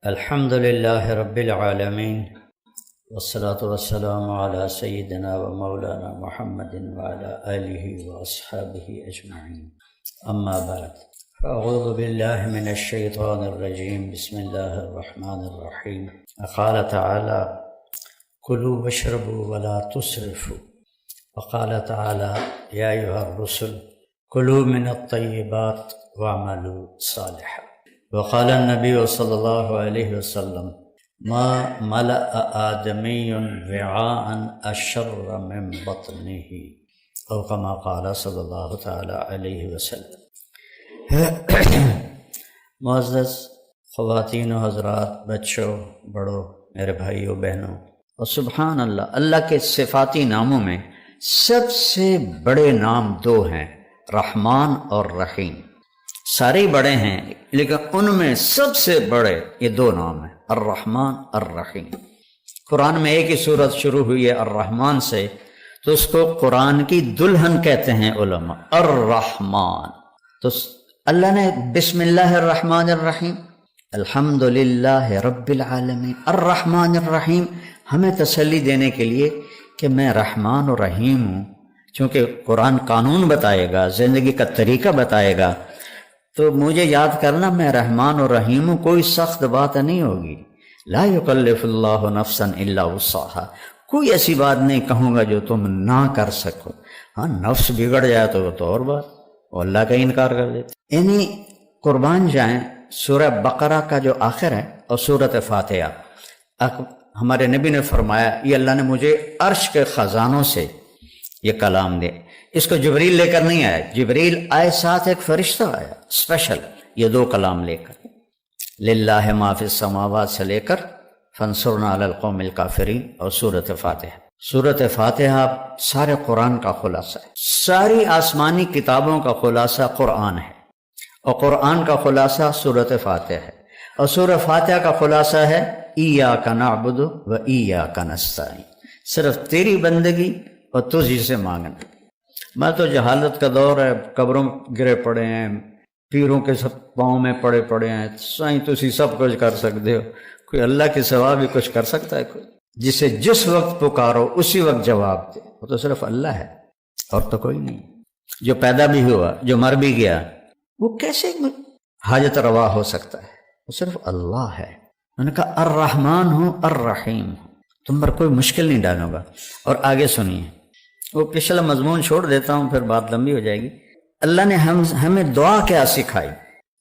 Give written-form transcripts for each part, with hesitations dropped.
الحمد لله رب العالمين والصلاة والسلام على سيدنا ومولانا محمد وعلى آله وأصحابه أجمعين. أما بعد، فأعوذ بالله من الشيطان الرجيم. بسم الله الرحمن الرحيم. قال تعالى: كلوا واشربوا ولا تسرفوا. وقال تعالى: يا أيها الرسل كلوا من الطيبات واعملوا صالحا. وقال النبي صلى الله عليه وسلم: ما ملأ آدمي وعاء أشر من بطنه، أو كما قال صلی اللہ تعالی علیہ وسلم. معزز خواتین و حضرات، بچوں، بڑوں، میرے بھائیوں بہنوں، اور سبحان اللہ، اللہ کے صفاتی ناموں میں سب سے بڑے نام دو ہیں، رحمان اور رحیم. سارے ہی بڑے ہیں لیکن ان میں سب سے بڑے یہ دو نام ہیں، الرحمن الرحیم. قرآن میں ایک ہی صورت شروع ہوئی ہے الرحمن سے، تو اس کو قرآن کی دلہن کہتے ہیں علماء، الرحمن. تو اللہ نے بسم اللہ الرحمن الرحیم، الحمد للہ رب العالمین، الرحمن الرحیم، ہمیں تسلی دینے کے لیے کہ میں رحمان و رحیم ہوں. چونکہ قرآن قانون بتائے گا، زندگی کا طریقہ بتائے گا، تو مجھے یاد کرنا میں رحمان و رحیم ہوں. کوئی سخت بات نہیں ہوگی. لا یکلف اللہ نفسا الا وسعها، کوئی ایسی بات نہیں کہوں گا جو تم نہ کر سکو. ہاں، نفس بگڑ جائے تو اور بات، اور اللہ کا انکار کر دیتے. یعنی قربان جائیں، سورہ بقرہ کا جو آخر ہے اور سورۃ فاتحہ، ہمارے نبی نے فرمایا یہ اللہ نے مجھے عرش کے خزانوں سے یہ کلام دے. اس کو جبریل لے کر نہیں آیا، جبریل آئے ساتھ ایک فرشتہ آیا اسپیشل یہ دو کلام لے کر. للہ ما فی السماوات سے لے کر فانصرنا علی القوم الکافرین اور سورۃ فاتحہ. سورۃ فاتحہ سارے قرآن کا خلاصہ ہے، ساری آسمانی کتابوں کا خلاصہ قرآن ہے، اور قرآن کا خلاصہ سورۃ فاتحہ ہے، اور سورۃ فاتحہ کا خلاصہ ہے ایاک نعبد و ایاک نستعین، صرف تیری بندگی اور تجھ سے مانگنا. میں تو جہالت کا دور ہے، قبروں گرے پڑے ہیں، پیروں کے سب پاؤں میں پڑے ہیں، سائیں تسی سب کچھ کر سکتے ہو، کوئی اللہ کے سوا بھی کچھ کر سکتا ہے؟ کوئی جسے جس وقت پکارو اسی وقت جواب دے، وہ تو صرف اللہ ہے اور تو کوئی نہیں. جو پیدا بھی ہوا، جو مر بھی گیا، وہ کیسے حاجت روا ہو سکتا ہے؟ وہ صرف اللہ ہے. میں نے کہا الرحمن ہوں الرحیم ہوں، تم پر کوئی مشکل نہیں ڈالوں گا. اور آگے سنیے، وہ پچھلا مضمون چھوڑ دیتا ہوں، پھر بات لمبی ہو جائے گی. اللہ نے ہمیں دعا کیا سکھائی،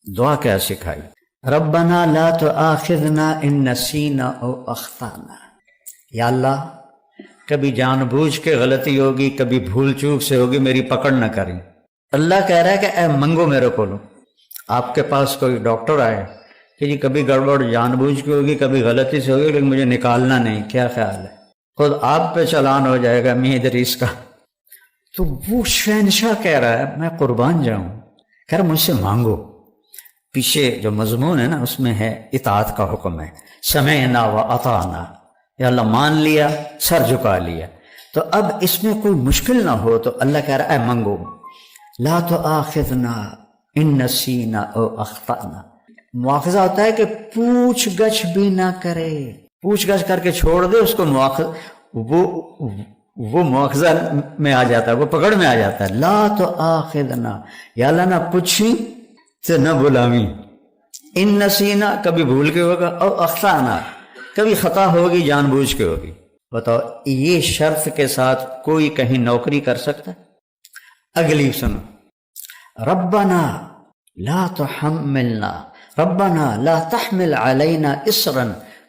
دعا کیا سکھائی؟ ربنا لا تؤاخذنا ان نسینا او اخطانا. یا اللہ، کبھی جان بوجھ کے غلطی ہوگی، کبھی بھول چوک سے ہوگی، میری پکڑ نہ کریں. اللہ کہہ رہا ہے کہ اے منگو میرے کو لو. آپ کے پاس کوئی ڈاکٹر آئے کہ جی کبھی گڑبڑ جان بوجھ کے ہوگی، کبھی غلطی سے ہوگی، لیکن مجھے نکالنا نہیں، کیا خیال ہے؟ خود آپ پہ چلان ہو جائے گا میاں ادریس کا. تو وہ شہنشاہ کہہ رہا ہے میں قربان جاؤں، کہہ رہا مجھ سے مانگو. پیچھے جو مضمون ہے نا اس میں ہے اطاعت کا حکم ہے، سمعنا و اطعنا، یا اللہ مان لیا، سر جھکا لیا. تو اب اس میں کوئی مشکل نہ ہو تو اللہ کہہ رہا ہے منگو. لا تؤاخذنا ان نسینا او اخطانا. مواخذہ ہوتا ہے کہ پوچھ گچھ بھی نہ کرے، پوچھ گچھ کر کے چھوڑ دے اس کو، وہ مواخذہ میں آ جاتا ہے، وہ پکڑ میں آ جاتا ہے. لا تؤاخذنا، یا اللہ نہ پوچھی تو نہ بلاویں. ان نسینا، کبھی بھول کے ہوگا، اور اخطانا، کبھی خطا ہوگی جان بوجھ کے ہوگی. بتاؤ یہ شرط کے ساتھ کوئی کہیں نوکری کر سکتا ہے؟ اگلی سنو، ربنا لا تحملنا، ربنا لا تحمل علینا اسرا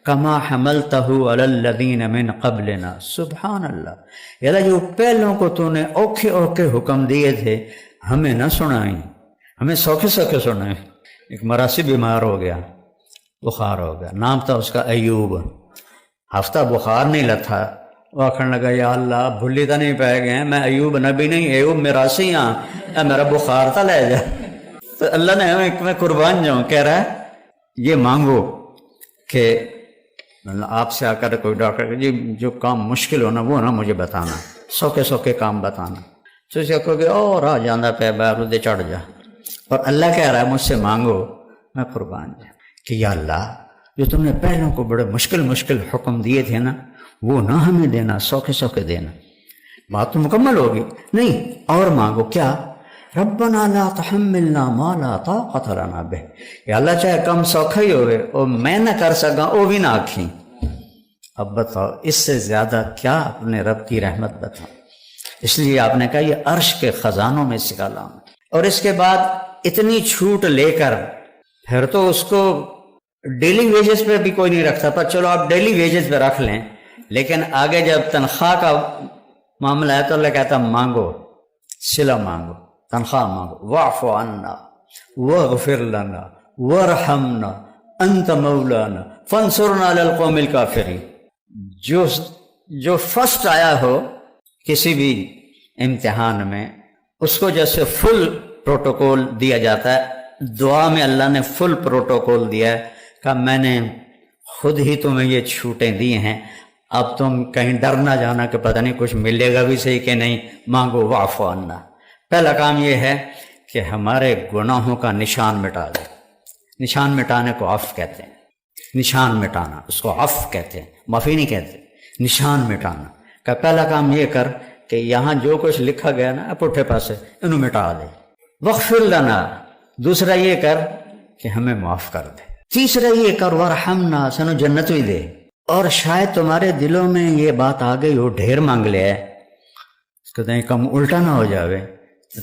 کما حملتہ علی الذین من قبلنا. سبحان اللہ. یا اللہ، جو پہلوں کو تو نے اوکھے اوکھے حکم دیے تھے ہمیں نہ سنائیں، ہمیں سوکھے سوکھے سنائیں. ایک مراسی بیمار ہو گیا، بخار ہو گیا، نام تھا اس کا ایوب. ہفتہ بخار نہیں لتھا، وہ آخر لگا یا اللہ بھلی تو نہیں پائے گئے، میں ایوب نبی نہیں، ایوب مراسی ہاں، میرا بخار تھا لے جا. تو اللہ نے ہمیں، میں قربان جاؤں، کہہ رہا ہے یہ مانگو کہ آپ سے آ کر کوئی ڈاکٹر جی جو کام مشکل ہونا وہ نا مجھے بتانا، سوکھے سوکھے کام بتانا. تو اسے کہو کہ اور آ جانا پہ بارودے چڑھ جا. اور اللہ کہہ رہا ہے مجھ سے مانگو، میں قربان جاؤں کہ یا اللہ جو تم نے پہلوں کو بڑے مشکل مشکل حکم دیے تھے نا وہ نہ ہمیں دینا، سوکھے سوکھے دینا۔ بات تو مکمل ہوگی، نہیں اور مانگو کیا؟ ربنا لا تحملنا ما لا طاقت لنا بہ، یا اللہ چاہے کم سوکھا ہی ہوئے اور میں نہ کر سکا وہ بھی نہ آکھیں۔ اب بتاؤ اس سے زیادہ کیا اپنے رب کی رحمت بتاؤ؟ اس لیے آپ نے کہا یہ عرش کے خزانوں میں سے کلام۔ اور اس کے بعد اتنی چھوٹ لے کر پھر تو اس کو ڈیلی ویجز پہ بھی کوئی نہیں رکھتا، پر چلو آپ ڈیلی ویجز پہ رکھ لیں، لیکن آگے جب تنخواہ کا معاملہ ہے تو اللہ کہتا مانگو، صلہ مانگو، تنخواہ مانگو۔ واعف عنا واغفر لنا وارحمنا انت مولانا فانصرنا علی القوم الکافرین۔ جو فرسٹ آیا ہو کسی بھی امتحان میں اس کو جیسے فل پروٹوکول دیا جاتا ہے، دعا میں اللہ نے فل پروٹوکول دیا ہے کہ میں نے خود ہی تمہیں یہ چھوٹیں دی ہیں، اب تم کہیں ڈر نہ جانا کہ پتہ نہیں کچھ ملے گا بھی صحیح کہ نہیں، مانگو واعف عنا۔ پہلا کام یہ ہے کہ ہمارے گناہوں کا نشان مٹا دے۔ نشان مٹانے کو عفو کہتے ہیں، نشان مٹانا اس کو عفو کہتے ہیں، معافی نہیں کہتے، نشان مٹانا کا پہلا کام یہ کر کہ یہاں جو کچھ لکھا گیا نا پٹھے پاسے انہوں مٹا دے۔ واغفر لنا، دوسرا یہ کر کہ ہمیں معاف کر دے۔ تیسرا یہ کر ورحمنا، سنو جنت بھی دے۔ اور شاید تمہارے دلوں میں یہ بات آ گئی ہو ڈھیر مانگ لیا ہے، اس کو کہیں کم الٹا نہ ہو جاوے،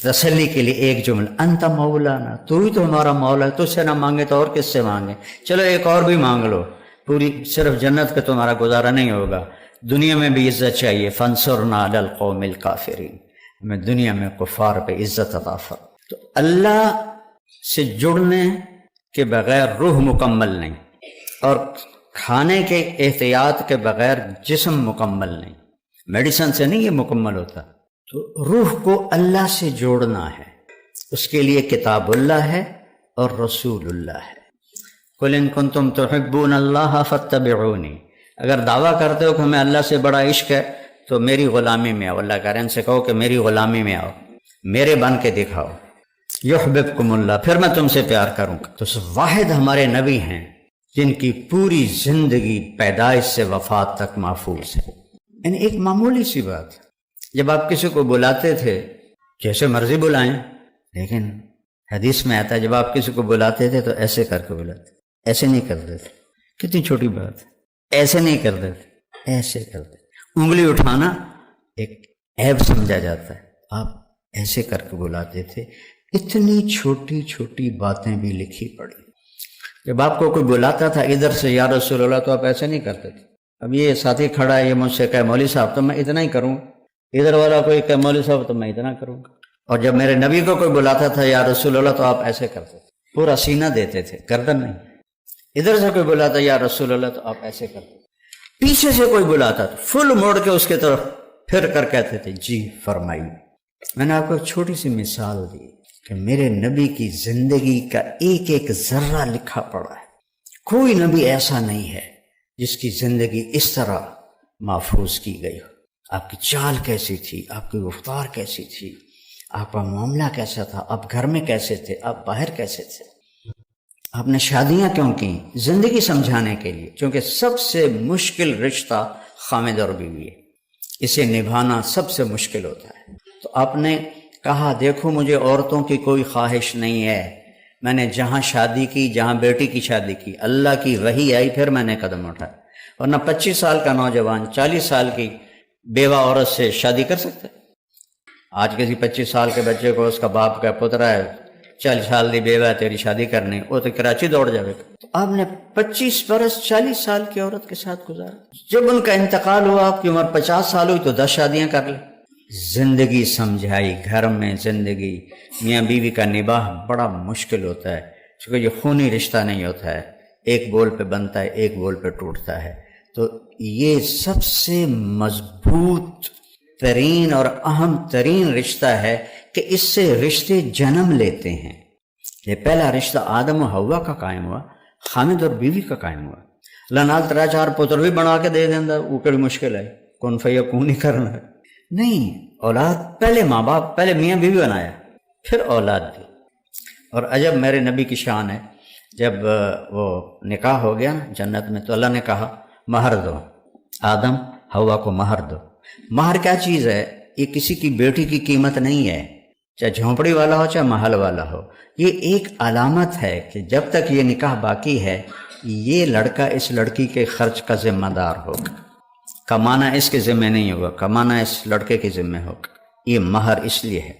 تسلی کے لیے ایک جملہ انت مولانا، تو ہی تو ہمارا مولا ہے، تجھ سے نہ مانگے تو اور کس سے مانگے؟ چلو ایک اور بھی مانگ لو، پوری صرف جنت پہ تمہارا گزارا نہیں ہوگا، دنیا میں بھی عزت چاہیے۔ فانصرنا علی القوم الکافرین، ہمیں دنیا میں کفار پہ عزت عطا فرما۔ تو اللہ سے جڑنے کے بغیر روح مکمل نہیں، اور کھانے کے احتیاط کے بغیر جسم مکمل نہیں، میڈیسن سے نہیں یہ مکمل ہوتا۔ تو روح کو اللہ سے جوڑنا ہے، اس کے لیے کتاب اللہ ہے اور رسول اللہ ہے۔ قل ان کنتم تحبون اللہ فاتبعونی، اگر دعویٰ کرتے ہو کہ ہمیں اللہ سے بڑا عشق ہے تو میری غلامی میں آؤ۔ اللہ کہہ رہے ہیں ان سے کہو کہ میری غلامی میں آؤ، میرے بن کے دکھاؤ، یحببکم اللہ، پھر میں تم سے پیار کروں گا۔ تو واحد ہمارے نبی ہیں جن کی پوری زندگی پیدائش سے وفات تک محفوظ ہے۔ یعنی ایک معمولی سی بات، جب آپ کسی کو بلاتے تھے جیسے مرضی بلائیں، لیکن حدیث میں آتا ہے جب آپ کسی کو بلاتے تھے تو ایسے کر کے بلاتے، ایسے نہیں کرتے تھے۔ کتنی چھوٹی بات، ایسے نہیں کرتے تھے، ایسے کرتے۔ انگلی اٹھانا ایک عیب سمجھا جاتا ہے، آپ ایسے کر کے بلاتے تھے۔ اتنی چھوٹی چھوٹی باتیں بھی لکھی پڑی۔ جب آپ کو کوئی بلاتا تھا ادھر سے یا رسول اللہ تو آپ ایسے نہیں کرتے تھے۔ اب یہ ساتھی کھڑا ہے، یہ مجھ سے کہے مولوی صاحب تو میں اتنا ہی کروں، ادھر والا کوئی کہے مولوی صاحب تو میں اتنا کروں گا۔ اور جب میرے نبی کو کوئی بلاتا تھا یا رسول اللہ تو آپ ایسے کرتے تھے، پورا سینہ دیتے تھے، گردن نہیں۔ ادھر سے کوئی بلاتا یا رسول اللہ تو آپ ایسے کرتے تھے۔ پیچھے سے کوئی بلاتا تو فل موڑ کے اس کے طرف پھر کر کہتے تھے جی فرمائیے۔ میں نے آپ کو ایک چھوٹی سی مثال دی کہ میرے نبی کی زندگی کا ایک ایک ذرہ لکھا پڑا ہے۔ کوئی نبی ایسا نہیں ہے جس کی زندگی اس طرح محفوظ کی گئی ہو۔ آپ کی چال کیسی تھی، آپ کی گفتار کیسی تھی، آپ کا معاملہ کیسا تھا، آپ گھر میں کیسے تھے، آپ باہر کیسے تھے، آپ نے شادیاں کیوں کی؟ زندگی سمجھانے کے لیے، کیونکہ سب سے مشکل رشتہ خامد اور بیوی ہے، اسے نبھانا سب سے مشکل ہوتا ہے۔ تو آپ نے کہا دیکھو مجھے عورتوں کی کوئی خواہش نہیں ہے، میں نے جہاں شادی کی، جہاں بیٹی کی شادی کی، اللہ کی وحی آئی پھر میں نے قدم اٹھایا۔ ورنہ 25 سال کا نوجوان 40 سال کی بیوہ عورت سے شادی کر سکتا ہے؟ آج کسی 25 سال کے بچے کو اس کا باپ کا پترا ہے 40 سال کی بیوہ ہے تیری شادی کرنی، وہ تو کراچی دوڑ جائے گا۔ تو آپ نے 25 برس 40 سال کی عورت کے ساتھ گزارا۔ جب ان کا انتقال ہوا، آپ کی عمر 50 سال ہوئی تو 10 شادیاں کر لی۔ زندگی سمجھائی، گھر میں زندگی، میاں بیوی کا نباہ بڑا مشکل ہوتا ہے، کیونکہ یہ خونی رشتہ نہیں ہوتا ہے، ایک بول پہ بنتا ہے، ایک بول پہ ٹوٹتا ہے۔ تو یہ سب سے مضبوط ترین اور اہم ترین رشتہ ہے کہ اس سے رشتے جنم لیتے ہیں۔ یہ پہلا رشتہ آدم و حوا کا قائم ہوا، خامد اور بیوی کا قائم ہوا۔ اللہ نال 3-4 پتر بھی بنا کے دے دینا، وہ کڑی مشکل ہے، کون فیکون ہی کرنا ہے۔ نہیں، اولاد پہلے ماں باپ، پہلے میاں بیوی بنایا، پھر اولاد دی۔ اور عجب میرے نبی کی شان ہے، جب وہ نکاح ہو گیا جنت میں تو اللہ نے کہا مہر دو، آدم ہوا کو مہر دو۔ مہر کیا چیز ہے؟ یہ کسی کی بیٹی کی قیمت نہیں ہے، چاہے جھونپڑی والا ہو چاہے محل والا ہو، یہ ایک علامت ہے کہ جب تک یہ نکاح باقی ہے یہ لڑکا اس لڑکی کے خرچ کا ذمہ دار ہوگا، کمانا اس کے ذمہ نہیں ہوگا، کمانا اس لڑکے کے ذمہ ہوگا۔ یہ مہر اس لیے ہے۔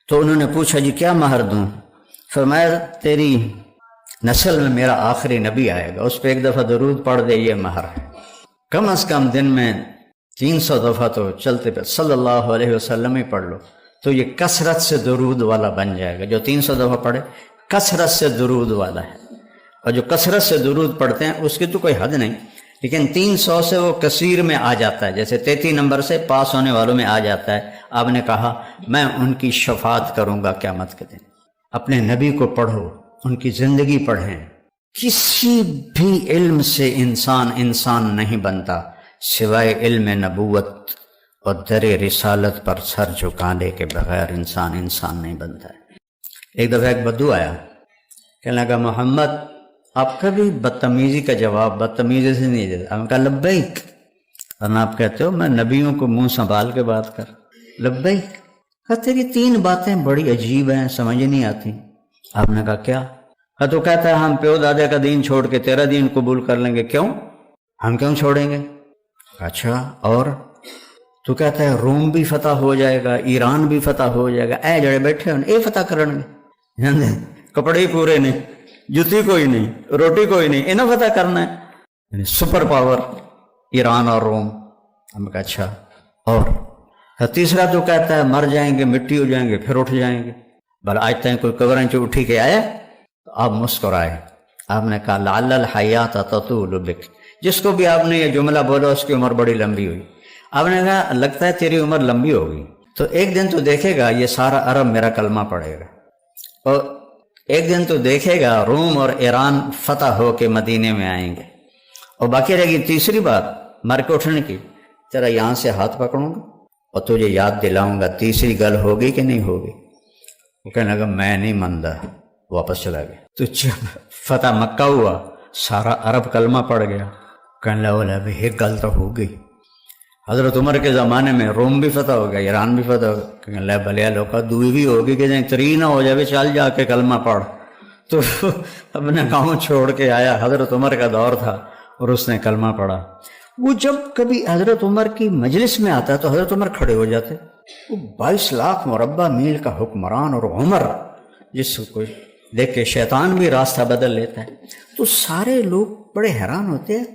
تو انہوں نے پوچھا جی کیا مہر دوں؟ فرمایا تیری نسل میں میرا آخری نبی آئے گا، اس پہ ایک دفعہ درود پڑھ دے، یہ مہر ہے۔ کم از کم دن میں 300 دفعہ تو چلتے پہ صلی اللہ علیہ وسلم ہی پڑھ لو تو یہ کثرت سے درود والا بن جائے گا۔ جو 300 دفعہ پڑھے کثرت سے درود والا ہے، اور جو کثرت سے درود پڑھتے ہیں اس کی تو کوئی حد نہیں، لیکن 300 سے وہ کثیر میں آ جاتا ہے، جیسے 33 نمبر سے پاس ہونے والوں میں آ جاتا ہے۔ آپ نے کہا میں ان کی شفاعت کروں گا قیامت کے دن۔ اپنے نبی کو پڑھو، ان کی زندگی پڑھیں۔ کسی بھی علم سے انسان نہیں بنتا سوائے علم نبوت اور در رسالت پر سر جھکانے کے بغیر انسان نہیں بنتا ہے۔ ایک دفعہ ایک بدو آیا، کہنے لگا محمد آپ کبھی بدتمیزی کا جواب بدتمیزی سے نہیں دیتے۔ آپ نے کہا لبیک، ورنہ آپ کہتے ہو میں نبیوں کو منہ سنبھال کے بات کر، لبیک۔ کہا تیری 3 باتیں بڑی عجیب ہیں، سمجھ نہیں آتی۔ آپ نے کہا کیا؟ کہا تو کہتا ہے ہم پیو دادے کا دین چھوڑ کے تیرا دین قبول کر لیں گے۔ کیوں؟ ہم کیوں چھوڑیں گے؟ اچھا اور؟ تو کہتا ہے روم بھی فتح ہو جائے گا، ایران بھی فتح ہو جائے گا، اے جڑے بیٹھے ہوں اے فتح کرن گے، کپڑے ہی پورے نہیں، جوتی کوئی نہیں، روٹی کوئی نہیں، انہیں فتح کرنا ہے، یعنی سپر پاور ایران اور روم۔ ہم کہا اچھا اور؟ تیسرا تو کہتا ہے مر جائیں گے، مٹی ہو جائیں گے، پھر اٹھ جائیں گے۔ بل آج تک کوئی قبریں جو اٹھی کے آیا؟ تو آپ مسکرائے۔ آپ نے کہا لعل الحیات تطول بک، جس کو بھی آپ نے یہ جملہ بولا اس کی عمر بڑی لمبی ہوئی۔ آپ نے کہا لگتا ہے تیری عمر لمبی ہوگی، تو ایک دن تو دیکھے گا یہ سارا عرب میرا کلمہ پڑھے گا، اور ایک دن تو دیکھے گا روم اور ایران فتح ہو کے مدینے میں آئیں گے، اور باقی رہے گی تیسری بات مر کے اٹھنے کی، تیرا یہاں سے ہاتھ پکڑوں گا اور تجھے یاد دلاؤں گا تیسری گل ہوگی کہ نہیں ہوگی؟ وہ کہنے لگا میں نہیں مانتا، واپس چلا گیا۔ تو جب فتح مکہ ہوا سارا عرب کلمہ پڑ گیا، کہنے لگا بھائی ایک گل تو ہو گئی، حضرت عمر کے زمانے میں روم بھی فتح ہو گیا، ایران بھی فتح ہو گیا، کہنے لگا بھلیا لوکا دوئی بھی ہوگی کہ جائیں تری نہ ہو جائے چل جا کے کلمہ پڑھ۔ تو اپنے گاؤں چھوڑ کے آیا، حضرت عمر کا دور تھا اور اس نے کلمہ پڑھا۔ وہ جب کبھی حضرت عمر کی مجلس میں آتا تو حضرت عمر کھڑے ہو جاتے۔ وہ 22 لاکھ مربع میل کا حکمران اور عمر جس کو دیکھ کے شیطان بھی راستہ بدل لیتا ہے، تو سارے لوگ بڑے حیران ہوتے ہیں،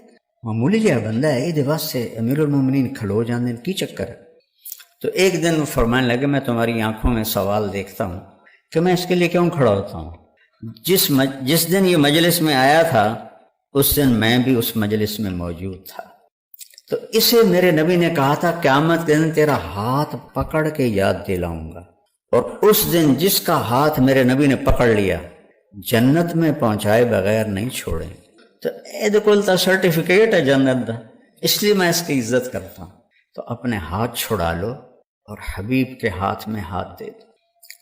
معمولی جہا بندہ ہے یہ دیواس سے امیر المومنین کھلو جانے کی چکر ہے۔ تو ایک دن وہ فرمانے لگے میں تمہاری آنکھوں میں سوال دیکھتا ہوں کہ میں اس کے لیے کیوں کھڑا ہوتا ہوں؟ جس دن یہ مجلس میں آیا تھا اس دن میں بھی اس مجلس میں موجود تھا، تو اسے میرے نبی نے کہا تھا قیامت کے دن تیرا ہاتھ پکڑ کے یاد دلاؤں گا، اور اس دن جس کا ہاتھ میرے نبی نے پکڑ لیا جنت میں پہنچائے بغیر نہیں چھوڑیں۔ تو اے کلتا سرٹیفکیٹ ہے جنت دا، اس لیے میں اس کی عزت کرتا ہوں۔ تو اپنے ہاتھ چھڑا لو اور حبیب کے ہاتھ میں ہاتھ دے دو،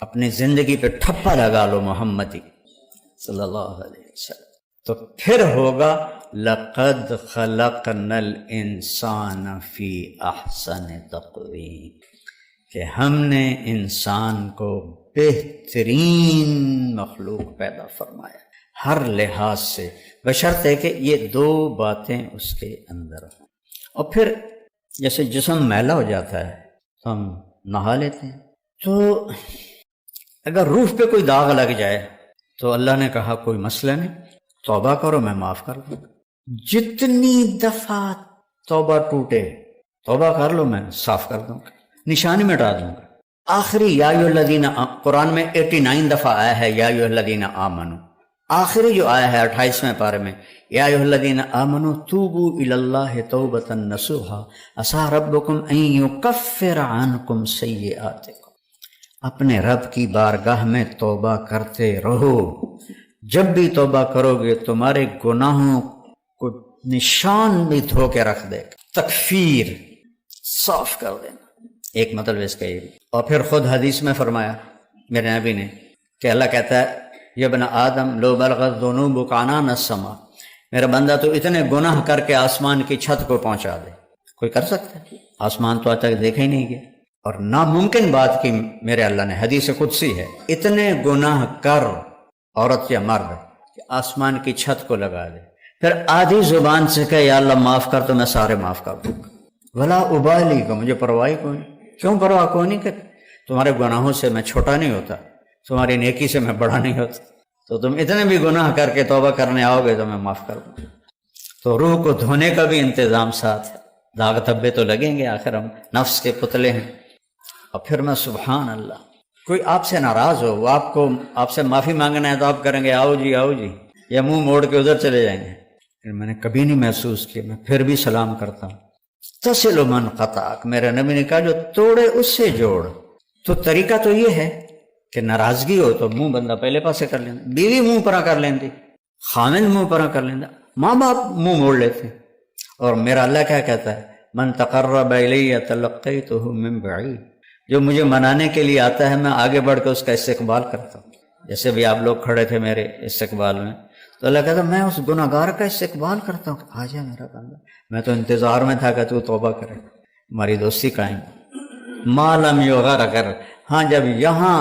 اپنی زندگی پہ ٹھپا لگا لو محمدی صلی اللہ علیہ وسلم، تو پھر ہوگا لقد خلقنا الانسان فی احسن تقویم، کہ ہم نے انسان کو بہترین مخلوق پیدا فرمایا ہر لحاظ سے، بشرط ہے کہ یہ 2 باتیں اس کے اندر ہوں۔ اور پھر جیسے جسم میلا ہو جاتا ہے تو ہم نہا لیتے ہیں، تو اگر روح پہ کوئی داغ لگ جائے تو اللہ نے کہا کوئی مسئلہ نہیں، توبہ کرو میں معاف کر دوں گا، جتنی دفعہ توبہ ٹوٹے توبہ کر لو میں صاف کر دوں گا، نشانی مٹا دوں گا۔ آخری یا ایھا الذین، قرآن میں 89 دفعہ آیا ہے یا ایھا الذین آمنو، آخری جو آیا ہے 28ویں پارے میں یا ایھا الذین آمنو توبوا الی اللہ توبۃ نصوحا عسیٰ ربکم ان یکفر عنکم سیئاتکم، اپنے رب کی بارگاہ میں توبہ کرتے رہو، جب بھی توبہ کرو گے تمہارے گناہوں کو نشان بھی دھو کے رکھ دے گا، تکفیر صاف کر دینا، ایک مطلب اس کا یہ۔ اور پھر خود حدیث میں فرمایا میرے نبی نے کہ اللہ کہتا ہے یا ابن آدم لو بلغت ذنوبک عنان السماء، میرا بندہ تو اتنے گناہ کر کے آسمان کی چھت کو پہنچا دے، کوئی کر سکتا ہے؟ آسمان تو آج تک دیکھا ہی نہیں گیا، اور ناممکن بات کی میرے اللہ نے، حدیث قدسی ہے، اتنے گناہ کر عورت یا مرد کہ آسمان کی چھت کو لگا دے، پھر آدھی زبان سے کہ یا اللہ معاف کر، تو میں سارے معاف کر دوں گا، ولا ابالی کو، مجھے پرواہ کوئی نہیں۔ کیوں پرواہ کوئی نہیں؟ کہ تمہارے گناہوں سے میں چھوٹا نہیں ہوتا، تمہاری نیکی سے میں بڑا نہیں ہوتا، تو تم اتنے بھی گناہ کر کے توبہ کرنے آؤ گے تو میں معاف کر دوں۔ تو روح کو دھونے کا بھی انتظام ساتھ ہے، داغ دھبے تو لگیں گے، آخر ہم نفس کے پتلے ہیں۔ اور پھر میں سبحان اللہ، کوئی آپ سے ناراض ہو، وہ آپ سے معافی مانگنا ہے تو آپ کریں گے آؤ جی آؤ جی، یا منہ موڑ کے ادھر چلے جائیں گے۔ میں نے کبھی نہیں محسوس کیا، میں پھر بھی سلام کرتا ہوں۔ تصل من قطعک، میرے نبی نے کہا جو توڑے اس سے جوڑ۔ تو طریقہ تو یہ ہے کہ ناراضگی ہو تو منہ بندہ پہلے پاسے کر لینا، بیوی منہ پرا کر لیندی، خامن منہ پرا کر لینا، ماں باپ منہ موڑ لیتے۔ اور میرا اللہ کیا کہتا ہے؟ من تقرب الی تلقیتہ من بعید، جو مجھے منانے کے لیے آتا ہے میں آگے بڑھ کے اس کا استقبال کرتا ہوں۔ جیسے بھی آپ لوگ کھڑے تھے میرے استقبال میں، تو اللہ کہتا میں اس گناہ گار کا استقبال کرتا ہوں، آ جا میرا بندہ، میں تو انتظار میں تھا کہ تو توبہ کرے، ہماری دوستی قائم۔ ما لم یغرغر، ہاں جب یہاں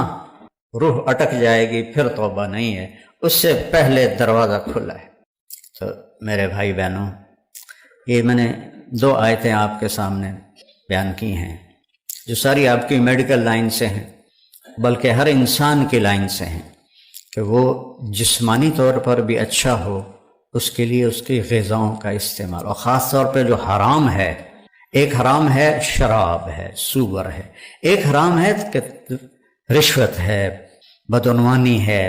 روح اٹک جائے گی پھر توبہ نہیں ہے، اس سے پہلے دروازہ کھلا ہے۔ تو میرے بھائی بہنوں، یہ میں نے 2 آیتیں آپ کے سامنے بیان کی ہیں جو ساری آپ کی میڈیکل لائن سے ہیں، بلکہ ہر انسان کی لائن سے ہیں، کہ وہ جسمانی طور پر بھی اچھا ہو، اس کے لیے اس کی غذاؤں کا استعمال، اور خاص طور پہ جو حرام ہے، ایک حرام ہے شراب ہے، سوگر ہے، ایک حرام ہے کہ رشوت ہے، بدعنوانی ہے،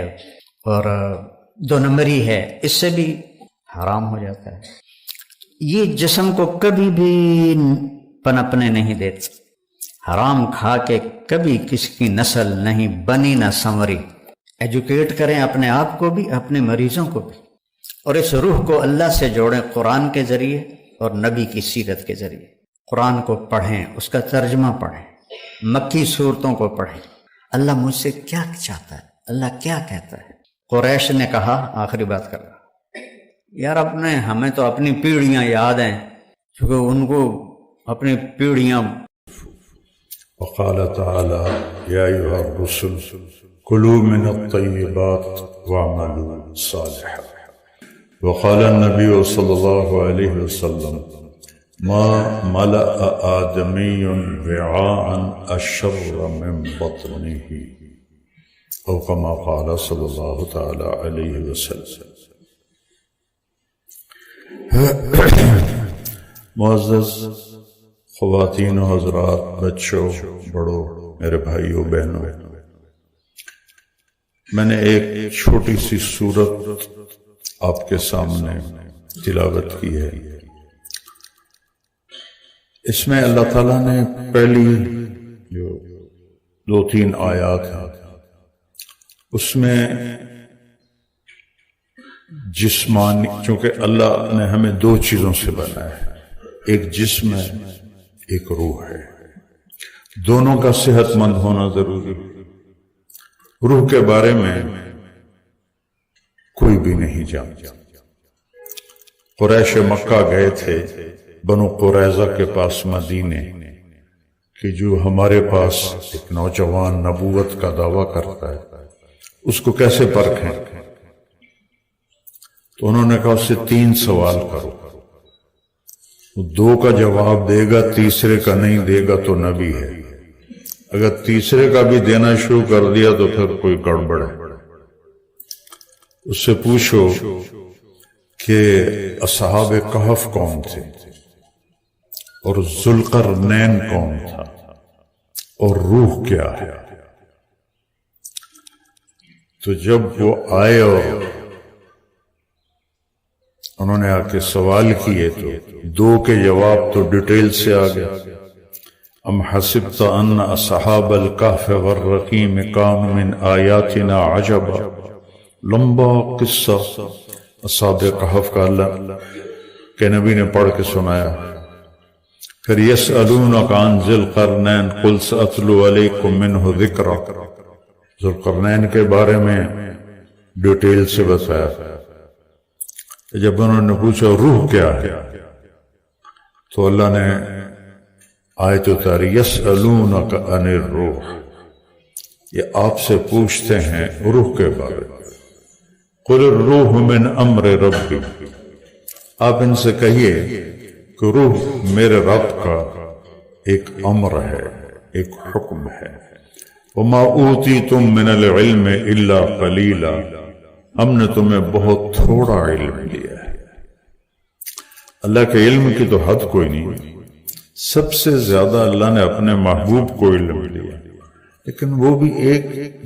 اور 2 نمبری ہے، اس سے بھی حرام ہو جاتا ہے۔ یہ جسم کو کبھی بھی پنپنے نہیں دیتے، حرام کھا کے کبھی کسی کی نسل نہیں بنی نہ سنوری۔ ایجوکیٹ کریں اپنے آپ کو بھی، اپنے مریضوں کو بھی، اور اس روح کو اللہ سے جوڑیں قرآن کے ذریعے اور نبی کی سیرت کے ذریعے۔ قرآن کو پڑھیں، اس کا ترجمہ پڑھیں، مکی صورتوں کو پڑھیں، اللہ مجھ سے کیا چاہتا ہے، اللہ کیا کہتا ہے۔ قریش نے کہا، آخری بات کر رہا، یار ہمیں تو اپنی پیڑھیاں یاد ہیں، کیونکہ ان کو اپنی پیڑھیاں۔ وقال تعالی یا ایھا الرسل کلوا من الطیبات واعملوا صالحا، وقال النبی صلی اللہ علیہ وسلم ما ملأ آدمی وعاء اشر من بطنه، او کما قال صلی اللہ تعالی علیہ وسلم۔ معزز خواتین و حضرات، بچوں، بڑوں، میرے بھائیوں بہنوں، میں نے ایک چھوٹی سی سورت آپ کے سامنے تلاوت کی ہے۔ اس میں اللہ تعالیٰ نے پہلی جو 2-3 آیات ہیں، اس میں جسمانی، چونکہ اللہ نے ہمیں 2 چیزوں سے بنایا ہے، ایک جسم ہے، ایک روح ہے، دونوں کا صحت مند ہونا ضروری ہے۔ روح کے بارے میں کوئی بھی نہیں جانتا۔ قریش مکہ گئے تھے بنو قریظہ کے پاس مدینے، کہ جو ہمارے پاس ایک نوجوان نبوت کا دعویٰ کرتا ہے، اس کو کیسے پرکھیں؟ تو انہوں نے کہا اس سے 3 سوال کرو، 2 کا جواب دے گا، تیسرے کا نہیں دے گا تو نبی ہے، اگر تیسرے کا بھی دینا شروع کر دیا تو پھر کوئی گڑبڑ ہے۔ اس سے پوچھو کہ اصحاب کہف کون تھے، اور ذوالقرنین کون تھا، اور روح کیا ہے۔ تو جب وہ آئے اور انہوں نے آ کے سوال کیے تو 2 کے جواب تو ڈیٹیل سے آ گیا۔ ام حسبت ان اصحاب الکہف والرقیم کانوا من آیاتنا عجبا، لمبا قصہ اصحاب کہف کا اللہ کے نبی نے پڑھ کے سنایا۔ پھر یسألونک عن ذی القرنین قل سأتلو علیکم منہ ذکرا، ذوالقرنین کے بارے میں ڈیٹیل سے بتایا. جب انہوں نے پوچھا روح کیا ہے تو اللہ نے آیت اتاری یسألونک عن الروح، یہ آپ سے پوچھتے ہیں روح کے بارے میں. قل الروح من امر ربی، آپ ان سے کہیے کہ روح میرے رب کا ایک امر ہے، ایک حکم ہے. وما اوتیتم من العلم الا قلیلا، ہم نے تمہیں بہت تھوڑا علم دیا ہے. اللہ کے علم کی تو حد کوئی نہیں، سب سے زیادہ اللہ نے اپنے محبوب کو علم دیا، لیکن وہ بھی ایک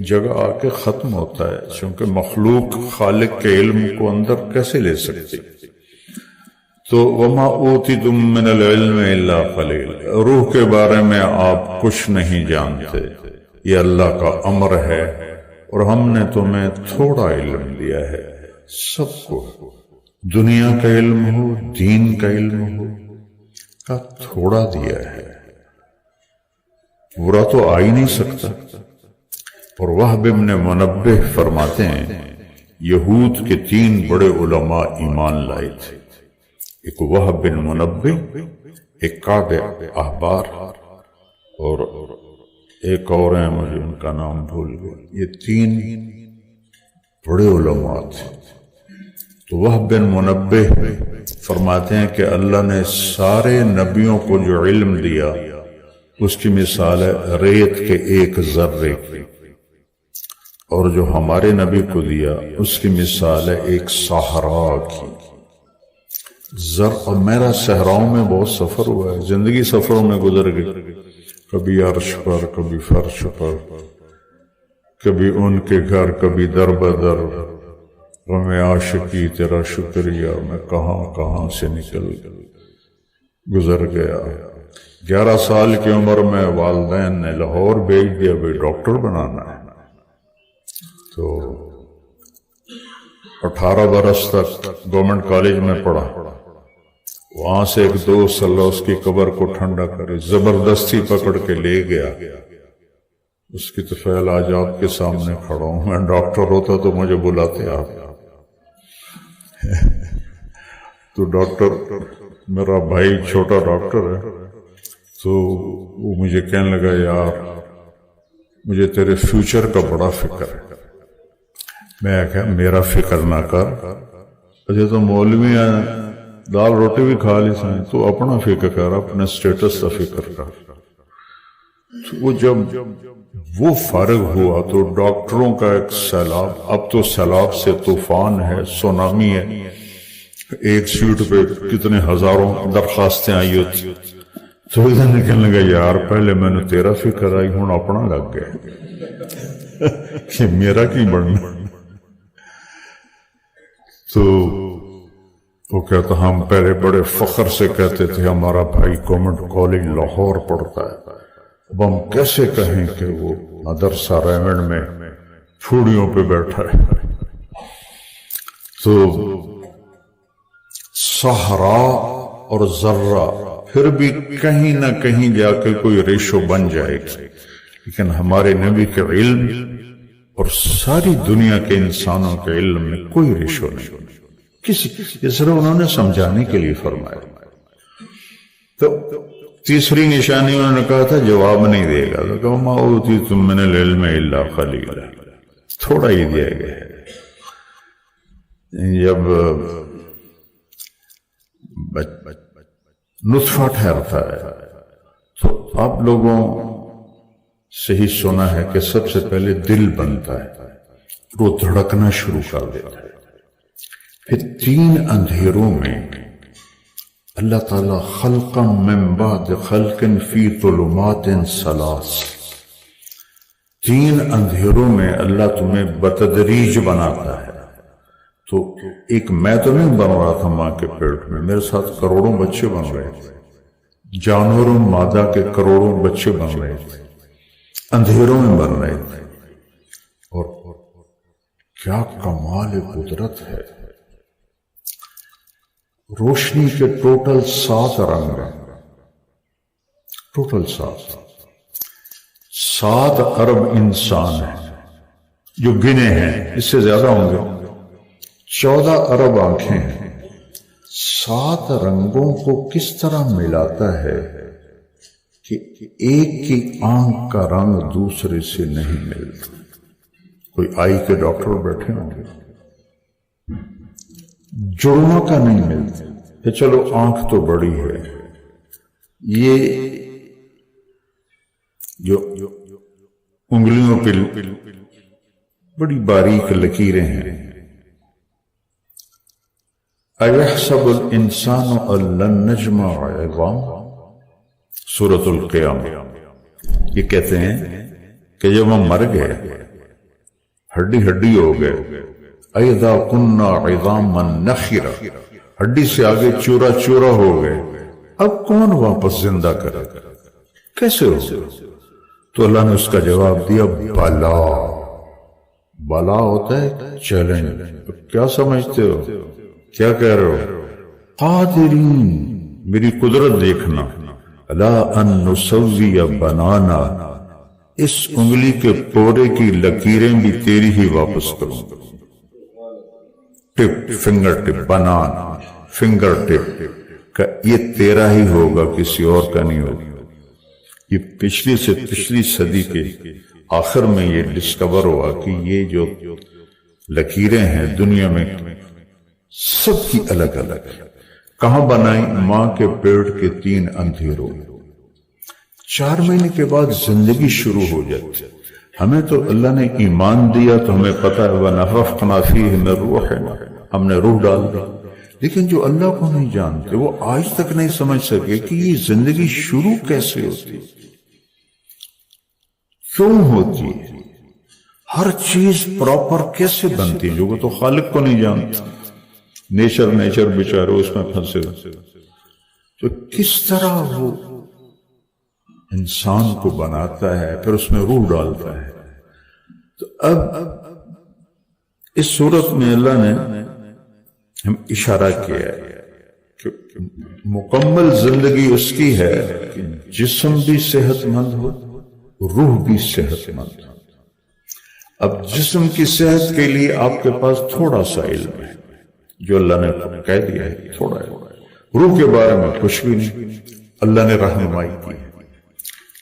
جگہ آ کے ختم ہوتا ہے، چونکہ مخلوق خالق کے علم کو اندر کیسے لے سکتی. تو وما اوتیتم من العلم الا قلیلا، روح کے بارے میں آپ کچھ نہیں جانتے، یہ اللہ کا امر ہے اور ہم نے تمہیں تھوڑا علم دیا ہے. سب کو دنیا کا علم ہو، دین کا علم ہو، کا تھوڑا دیا ہے، پورا تو آ ہی نہیں سکتا. اور وہب ابن منبہ فرماتے ہیں یہود کے 3 بڑے علماء ایمان لائے تھے، ایک وہب بن منبہ، ایک کعب احبار، اور ایک اور ہیں مجھے ان کا نام بھول گیا. یہ 3 بڑے علماء تھے. تو وہب بن منبہ فرماتے ہیں کہ اللہ نے سارے نبیوں کو جو علم دیا اس کی مثال ہے ریت کے ایک ذرے کی، اور جو ہمارے نبی کو دیا اس کی مثال ہے ایک صحرا کی. اور میرا صحراؤں میں بہت سفر ہوا ہے، زندگی سفروں میں گزر گئی، کبھی عرش پر، کبھی فرش پر، کبھی ان کے گھر، کبھی در بدر. غم عاشقی تیرا شکریہ، میں کہاں کہاں سے نکل گزر گیا. 11 سال کی عمر میں والدین نے لاہور بھیج دیا، بھئی ڈاکٹر بنانا ہے. تو 18 برس تک گورنمنٹ کالج میں پڑھا. وہاں سے ایک دوست اللہ اس کی قبر کو ٹھنڈا کرے زبردستی پکڑ کے لے گیا. اس کی طفیل آج آپ کے سامنے کھڑا ہوں. میں ڈاکٹر ہوتا تو مجھے بلاتے آپ. تو ڈاکٹر میرا بھائی چھوٹا ڈاکٹر ہے، تو وہ مجھے کہنے لگا یار مجھے تیرے فیوچر کا بڑا فکر ہے. میں کہا میرا فکر نہ کر، اچھا تو مولوی ہیں دال روٹی بھی کھا لی سائیں، تو اپنا فکر کر، اپنے سٹیٹس کا فکر کر. تو وہ جب وہ فارغ ہوا تو ڈاکٹروں کا ایک سیلاب، اب تو سیلاب سے طوفان ہے، سونامی ہے، ایک سیٹ پہ کتنے ہزاروں درخواستیں آئی ہوتی. تو ادھر نکلنے لگا یار پہلے میں نے تیرا فکر آئی، ہوں اپنا لگ گیا کہ میرا کی بڑھنا. تو وہ کہتا ہم پہلے بڑے فخر سے کہتے تھے ہمارا بھائی گورنمنٹ کالج لاہور پڑھتا ہے، اب ہم کیسے کہیں کہ وہ مدرسہ ریمنڈ میں پھوڑیوں پہ بیٹھا ہے. تو صحرا اور ذرہ پھر بھی کہیں نہ کہیں جا کے کوئی ریشو بن جائے گی، لیکن ہمارے نبی کے علم اور ساری دنیا کے انسانوں کے علم میں کوئی ریشو نہیں، کسی یہ صرف انہوں نے سمجھانے کے لیے فرمایا. تو تیسری نشانی انہوں نے کہا تھا جواب نہیں دے گا، تو کہا ما اوتیتم من العلم الا قلیلا، تھوڑا ہی دیا گیا ہے. جب نطفہ ٹھہرتا ہے تو آپ لوگوں سے ہی سنا ہے کہ سب سے پہلے دل بنتا ہے، وہ دھڑکنا شروع کر دیتا ہے. پھر 3 اندھیروں میں اللہ تعالیٰ خلقا من بعد خلق فی ظلمات 3 اندھیروں میں اللہ تمہیں بتدریج بناتا ہے. تو ایک میں تو نہیں بن رہا تھا ماں کے پیٹ میں، میرے ساتھ کروڑوں بچے بن رہے تھے، جانوروں مادہ کے کروڑوں بچے بن رہے تھے، اندھیروں میں بن رہے تھے. اور کیا کمال قدرت ہے. روشنی کے ٹوٹل 7 رنگ ہیں، ٹوٹل 7 ارب انسان ہیں جو گنے ہیں اس سے زیادہ ہوں گے، 14 ارب آنکھیں ہیں۔ 7 رنگوں کو کس طرح ملاتا ہے کہ ایک کی آنکھ کا رنگ دوسرے سے نہیں ملتا؟ کوئی آئی کے ڈاکٹر بیٹھے ہوں گے، جڑواں کا نہیں ملتا کہ چلو آنکھ تو بڑی ہے، یہ جو انگلیوں پہ بڑی باریک لکیریں ہیں۔ اَيَحْسَبُ الْإِنسَانُ أَن لَّن نَّجْمَعَ عِظَامَهُ، سورۃ القیامہ۔ یہ کہتے ہیں کہ جب ہم مر گئے، ہڈی ہڈی ہو گئے، اَإِذَا كُنَّا عِظَامًا نَخِرَةً، ہڈی سے آگے چورا چورا ہو گئے، اب کون واپس زندہ کرے گا؟ کیسے ہو؟ تو اللہ نے اس کا جواب دیا، بلا۔ بلا ہوتا ہے چیلنج۔ کیا سمجھتے ہو؟ کیا کہہ رہے ہو؟ قادرین، میری قدرت دیکھنا، لا ان نسوی بنانا، اس انگلی کے پورے کی لکیریں بھی تیری ہی واپس کروں گا۔ ٹپ، فنگر ٹپ، بنانا، فنگر ٹپ کا یہ تیرا ہی ہوگا، کسی اور کا نہیں ہوگا۔ یہ پچھلی سے پچھلی صدی کے آخر میں یہ ڈسکور ہوا کہ یہ جو لکیریں ہیں دنیا میں سب کی الگ الگ ہے۔ کہاں بنائی؟ ماں کے پیٹ کے 3 اندھیروں۔ 4 مہینے کے بعد زندگی شروع ہو جاتی۔ ہمیں تو اللہ نے ایمان دیا تو ہمیں پتہ ہے وَنَفَخْنَا فِيهِ مِن رُوحِنَا، ہم نے روح ڈال دی، لیکن جو اللہ کو نہیں جانتے وہ آج تک نہیں سمجھ سکے کہ یہ زندگی شروع کیسے ہوتی ہے، کیوں ہوتی ہے، ہر چیز پراپر کیسے بنتی ہے، جو وہ تو خالق کو نہیں جانتا۔ نیچر بیچارے اس میں پھنسے، تو کس طرح وہ انسان کو بناتا ہے، پھر اس میں روح ڈالتا ہے۔ تو اب اس صورت میں اللہ نے ہم اشارہ کیا ہے کہ مکمل زندگی اس کی ہے کہ جسم بھی صحت مند ہو، روح بھی صحت مند ہو۔ اب جسم کی صحت کے لیے آپ کے پاس تھوڑا سا علم ہے جو اللہ نے کہہ دیا ہے، تھوڑا ہے۔ روح کے بارے میں کچھ بھی نہیں، اللہ نے رہنمائی کی ہے۔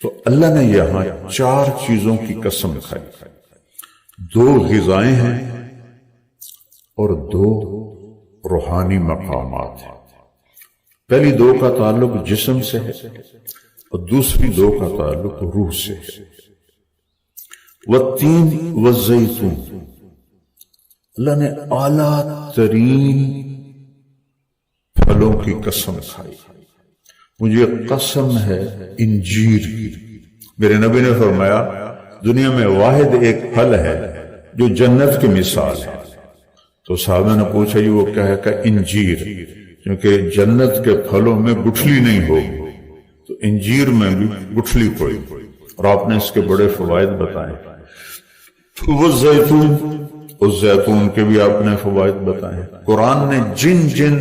تو اللہ نے یہاں 4 چیزوں کی قسم کھائی، 2 غذائیں ہیں اور 2 روحانی مقامات ہیں۔ پہلی 2 کا تعلق جسم سے ہے اور دوسری 2 کا تعلق روح سے ہے۔ وَالتِّينِ وَالزَّيْتُونِ، اللہ نے اعلیٰ ترین پھلوں کی قسم کھائی۔ مجھے قسم ہے انجیر کی۔ میرے نبی نے فرمایا دنیا میں واحد ایک پھل ہے جو جنت کی مثال ہے۔ تو صحابہ نے پوچھا یہ وہ کیا ہے؟ کہ انجیر، کیونکہ جنت کے پھلوں میں گٹھلی نہیں ہوگی، تو انجیر میں بھی گٹھلی پڑی، اور آپ نے اس کے بڑے فوائد بتائے۔ وہ زیتون، اس زیتون کے بھی آپ نے فوائد بتائے۔ قرآن نے جن جن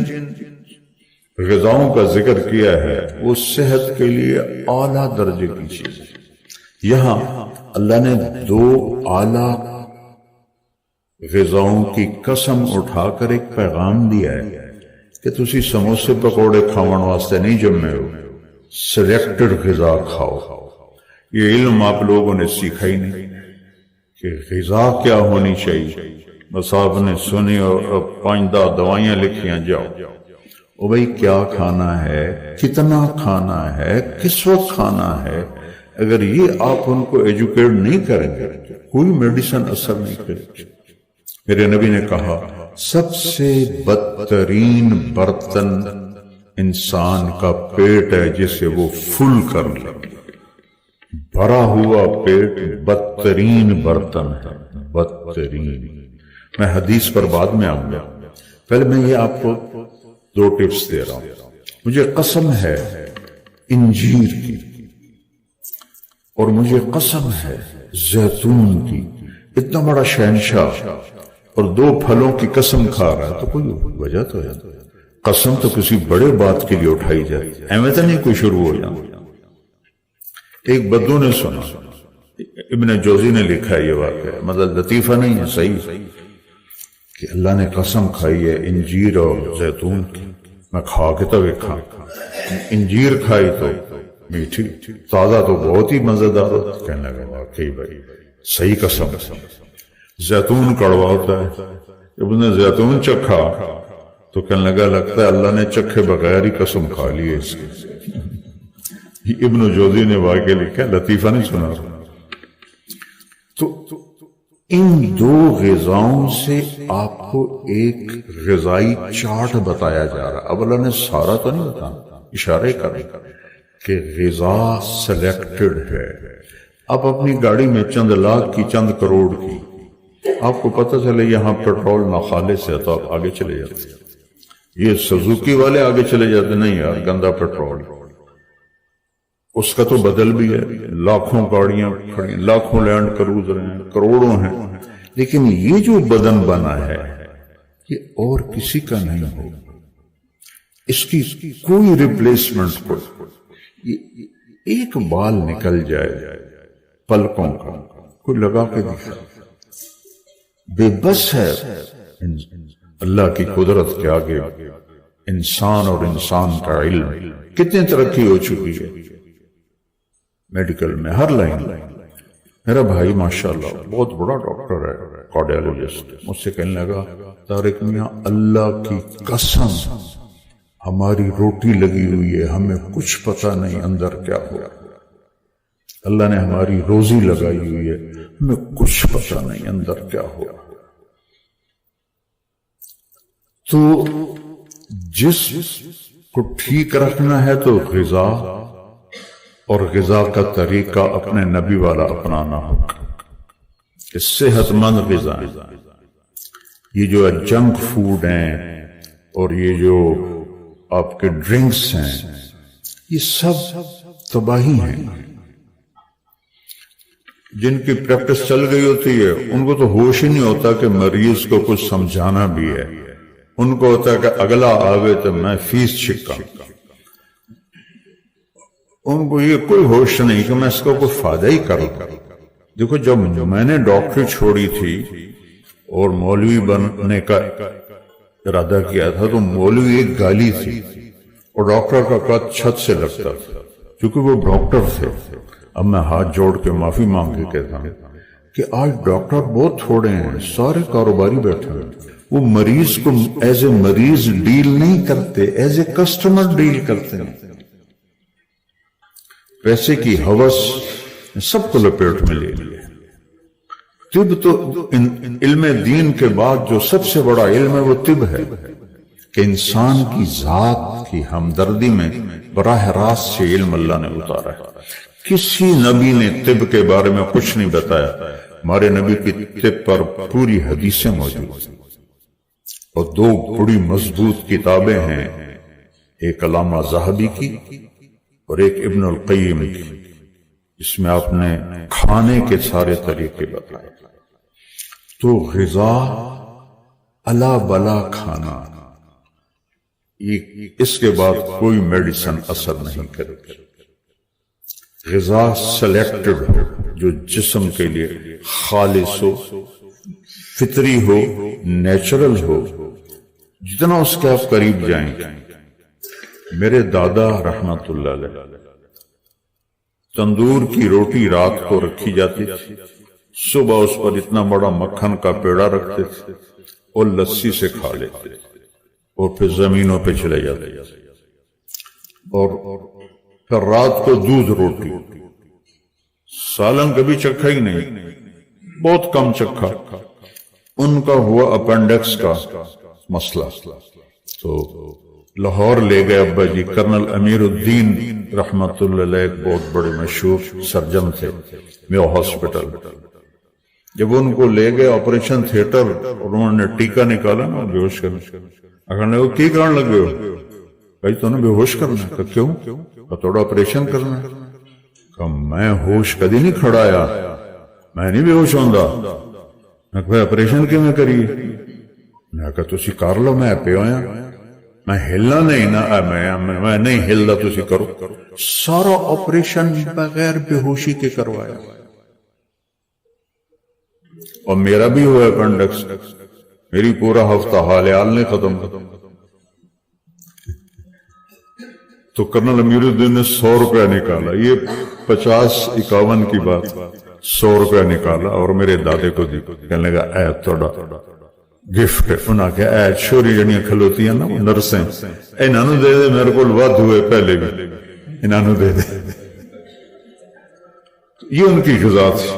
غذاؤں کا ذکر کیا ہے وہ صحت کے لیے اعلیٰ درجے کی چیز ہے۔ یہاں اللہ نے 2 اعلیٰ غذاؤں کی قسم اٹھا کر ایک پیغام دیا ہے کہ تسی سموسے پکوڑے کھاون واسطے نہیں جمے ہو، سلیکٹڈ غذا کھاؤ۔ یہ علم آپ لوگوں نے سیکھا ہی نہیں کہ غذا کیا ہونی چاہیے، بس آپ نے سنی اور 5 دوائیاں لکھیاں، جاؤ او بھائی کیا کھانا ہے، کتنا کھانا ہے، کس وقت کھانا ہے۔ اگر یہ آپ ان کو ایجوکیٹ نہیں کریں گے کوئی میڈیسن اثر نہیں کرے گی۔ میرے نبی نے کہا سب سے بدترین برتن انسان کا پیٹ ہے جسے وہ فل کر لے۔ بھرا ہوا پیٹ بدترین برتن ہے، بدترین۔ میں حدیث پر بعد میں آؤں گا، پہلے میں یہ آپ کو 2 ٹپس دے رہا ہوں۔ مجھے قسم ہے انجیر کی، اور مجھے قسم ہے زیتون کی۔ اتنا بڑا شہنشاہ اور 2 پھلوں کی قسم کھا رہا ہے تو کوئی وجہ تو ہے۔ قسم تو کسی بڑے بات کے لیے اٹھائی جائے، ایویں تو نہیں کوئی شروع ہو جانا۔ ایک بدو نے سنا ابن جوزی نے لکھا ہے یہ واقعہ، مطلب لطیفہ نہیں ہے، صحیح کہ اللہ نے قسم کھائی ہے انجیر اور زیتون کی، میں کھا کے تو دیکھا، انجیر کھائی تو میٹھی، تازہ تو بہت ہی مزیدار ہوتا، کہنے لگا واقعی بھائی صحیح قسم، زیتون کڑوا ہوتا ہے، جب انہیں زیتون چکھا تو کہنے لگا لگتا ہے اللہ نے چکھے بغیر ہی قسم کھا لی ہے اس کی۔ ابن جوزی نے واقعہ لکھا، لطیفہ نہیں سنا۔ تو ان دو غذاؤں سے آپ کو ایک غذائی چارٹ بتایا جا رہا، اب اللہ نے سارا تو نہیں بتانا، اشارے کر کہ غذا سلیکٹڈ ہے۔ آپ اپنی گاڑی میں چند لاکھ کی چند کروڑ کی، آپ کو پتہ چلے یہاں پیٹرول ناخالص ہے تو آپ آگے چلے جاتے، یہ سزوکی والے آگے چلے جاتے، نہیں یار گندا پیٹرول، اس کا تو بدل بھی ہے، لاکھوں گاڑیاں کھڑی، لاکھوں لینڈ کروزر ہیں، کروڑوں ہیں، لیکن یہ جو بدن بنا ہے یہ اور کسی کا نہیں ہو، اس کی کوئی ریپلیسمنٹ کوئی، ایک بال نکل جائے پلکوں کا، کوئی لگا کے دکھا، بے بس ہے اللہ کی قدرت کے آگے انسان اور انسان کا علم۔ کتنی ترقی ہو چکی ہے میڈیکل میں، ہر لائن۔ میرا بھائی ماشاءاللہ بہت بڑا ڈاکٹر ہے، کارڈیالوجسٹ، مجھ سے کہنے لگا طارق میاں اللہ کی قسم ہماری روٹی لگی ہوئی ہے، ہمیں کچھ پتہ نہیں اندر کیا ہو، اللہ نے ہماری روزی لگائی ہوئی ہے، ہمیں کچھ پتہ نہیں اندر کیا ہو۔ تو جسم کو ٹھیک رکھنا ہے تو غذا اور غذا کا طریقہ اپنے نبی والا اپنانا ہوگا کہ صحت مند غذا، یہ جو جنک فوڈ ہیں اور یہ جو آپ کے ڈرنکس ہیں یہ سب تباہی ہیں۔ جن کی پریکٹس چل گئی ہوتی ہے ان کو تو ہوش ہی نہیں ہوتا کہ مریض کو کچھ سمجھانا بھی ہے، ان کو ہوتا ہے کہ اگلا آوے تو میں فیس چھکا، ان کو یہ کوئی ہوش نہیں کہ میں اس کو کوئی فائدہ ہی کروں۔ دیکھو جب میں نے ڈاکٹری چھوڑی تھی اور مولوی بننے کا ارادہ کیا تھا تو مولوی ایک گالی تھی اور ڈاکٹر کا قد چھت سے لگتا تھا، کیونکہ وہ ڈاکٹر تھے۔ اب میں ہاتھ جوڑ کے معافی مانگ کے کہتا ہوں کہ آج ڈاکٹر بہت تھوڑے ہیں، سارے کاروباری بیٹھے ہیں، وہ مریض کو ایز اے مریض ڈیل نہیں کرتے، ایز اے کسٹمر ڈیل کرتے ہیں۔ پیسے کی ہوس سب کو لپیٹ میں لے لیے۔ طب تو علم دین کے بعد جو سب سے بڑا علم ہے وہ طب ہے کہ انسان کی ذات کی ہمدردی میں براہ راست سے علم اللہ نے اتارا ہے۔ کسی نبی نے طب کے بارے میں کچھ نہیں بتایا، ہمارے نبی کی طب پر پوری حدیثیں موجود ہیں، اور دو بڑی مضبوط کتابیں ہیں، ایک علامہ ذہبی کی اور ایک ابن القیم کی، اس میں آپ نے کھانے کے سارے طریقے بتائے۔ تو غذا الا بلا کھانا، اس کے بعد کوئی میڈیسن اثر نہیں کرے گی۔ غذا سلیکٹڈ ہو جو جسم کے لیے خالص ہو، فطری ہو، نیچرل ہو، جتنا اس کے آپ قریب جائیں گے۔ میرے دادا رحمت اللہ علیہ تندور کی روٹی رات کو رکھی جاتی تھی، صبح اس پر اتنا بڑا مکھن کا پیڑا رکھتے تھے اور لسی سے کھا لیتے اور پھر زمینوں پہ چلے جاتے، اور پھر رات کو دودھ روٹی، سالن کبھی چکھا ہی نہیں، بہت کم چکھا۔ ان کا ہوا اپینڈکس کا مسئلہ تو لاہور لے گئے ابا جی، کرنل امیر الدین رحمت اللہ علیہ ایک بہت بڑے مشہور سرجن تھے میو ہاسپٹل۔ جب ان کو لے گئے آپریشن تھیٹر اور انہوں نے ٹیکا نکالا نا بے ہوش کرنے، وہ کی کرنے لگے ہو بھائی تو نے بے ہوش کرنا ہے؟ کیوں؟ تھوڑا آپریشن کرنا ہے۔ کہ میں ہوش کدی نہیں کھڑایا، میں نہیں بے ہوش ہوندا۔ میں کہ آپریشن کیوں میں کریے؟ میں کہا تسی کر لو، میں پہ ہویا، میں ہلنا نہیں نا، میں نہیں ہلدا، تسی کرو۔ سارا آپریشن بغیر بے ہوشی کے کروایا۔ اور میرا بھی ہوا اپینڈکس، میری پورا ہفتہ حال نہیں ختم تو کرنل امیر الدین نے 100 روپیہ نکالا، یہ 50-51 کی بات، 100 روپیہ نکالا اور میرے دادے کو دی، کہنے لگا اے توڑا گفٹ، انہاں کہ اے چھوری جنیاں کھلوتی ہیں نا نرسیں، انہاں نو دے دے، میرے کو ود ہوئے پہلے بھی، انہاں نو دے دے۔ یہ ان کی غذا تھی۔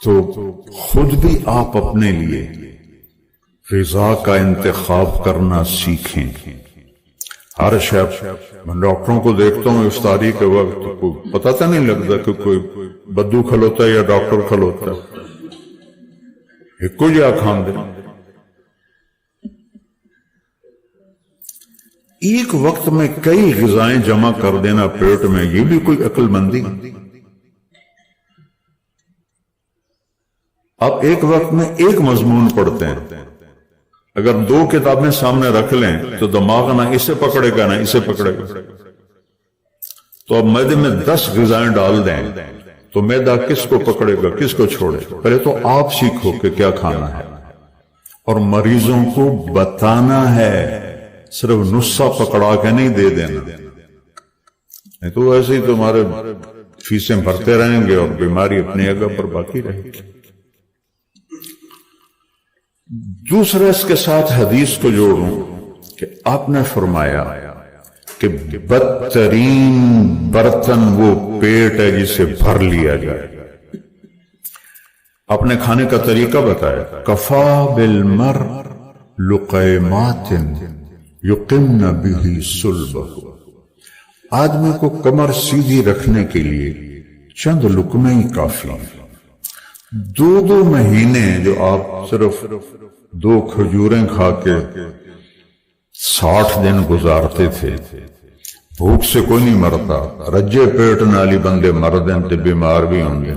تو خود بھی آپ اپنے لیے غذا کا انتخاب کرنا سیکھیں۔ ہر شب میں ڈاکٹروں کو دیکھتا ہوں افطاری کے وقت کوئی پتہ تو نہیں لگتا کہ کوئی بدو کھلوتا ہے یا ڈاکٹر کھلوتا ہے، ایک کو جا کھان دے۔ ایک وقت میں کئی غذائیں جمع کر دینا پیٹ میں، یہ بھی کوئی عقل مندی؟ آپ ایک وقت میں ایک مضمون پڑھتے ہیں، اگر 2 کتابیں سامنے رکھ لیں تو دماغ نہ اسے پکڑے گا نہ اسے پکڑے گا۔ تو اب معدے میں 10 غذائیں ڈال دیں تو معدہ کس کو پکڑے گا کس کو چھوڑے؟ پہلے تو آپ سیکھو کہ کیا کھانا ہے اور مریضوں کو بتانا ہے، صرف نسخہ پکڑا کے نہیں دے دینا، نہیں تو ایسے ہی تمہارے فیسیں بھرتے رہیں گے اور بیماری اپنی جگہ پر باقی رہے گی۔ دوسرا اس کے ساتھ حدیث کو جوڑوں کہ آپ نے فرمایا کہ بدترین برتن وہ پیٹ ہے جسے بھر لیا جائے۔ آپ نے کھانے کا طریقہ بتایا، کفا بالمر لقیمات یقمن بہ صلبہ، آدمی کو کمر سیدھی رکھنے کے لیے چند لقمے ہی کافی ہیں۔ 2 مہینے جو آپ صرف 2 کھجوریں کھا کے 60 دن گزارتے تھے، بھوک سے کوئی نہیں مرتا، رجے پیٹ نالی بندے مردیں تے بیمار بھی ہوں گے۔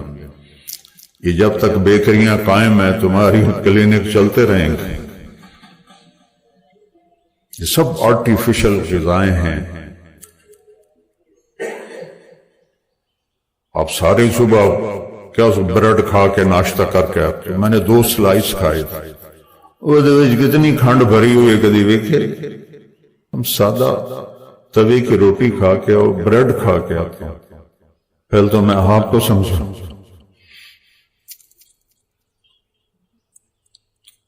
یہ جب تک بیکریاں قائم ہیں تمہاری کلینک چلتے رہیں گے۔ یہ سب آرٹیفیشل غذائیں ہیں۔ آپ سارے صبح کیا بریڈ کھا کے ناشتہ کر کے آتے، میں نے 2 سلائس کھائے، وہ کتنی کھنڈ بھری ہوئی کدی ویکھے؟ ہم سادہ توے کی روٹی کھا کے اور بریڈ کھا کے آتے ہیں۔ پہلے تو میں آپ کو سمجھوں۔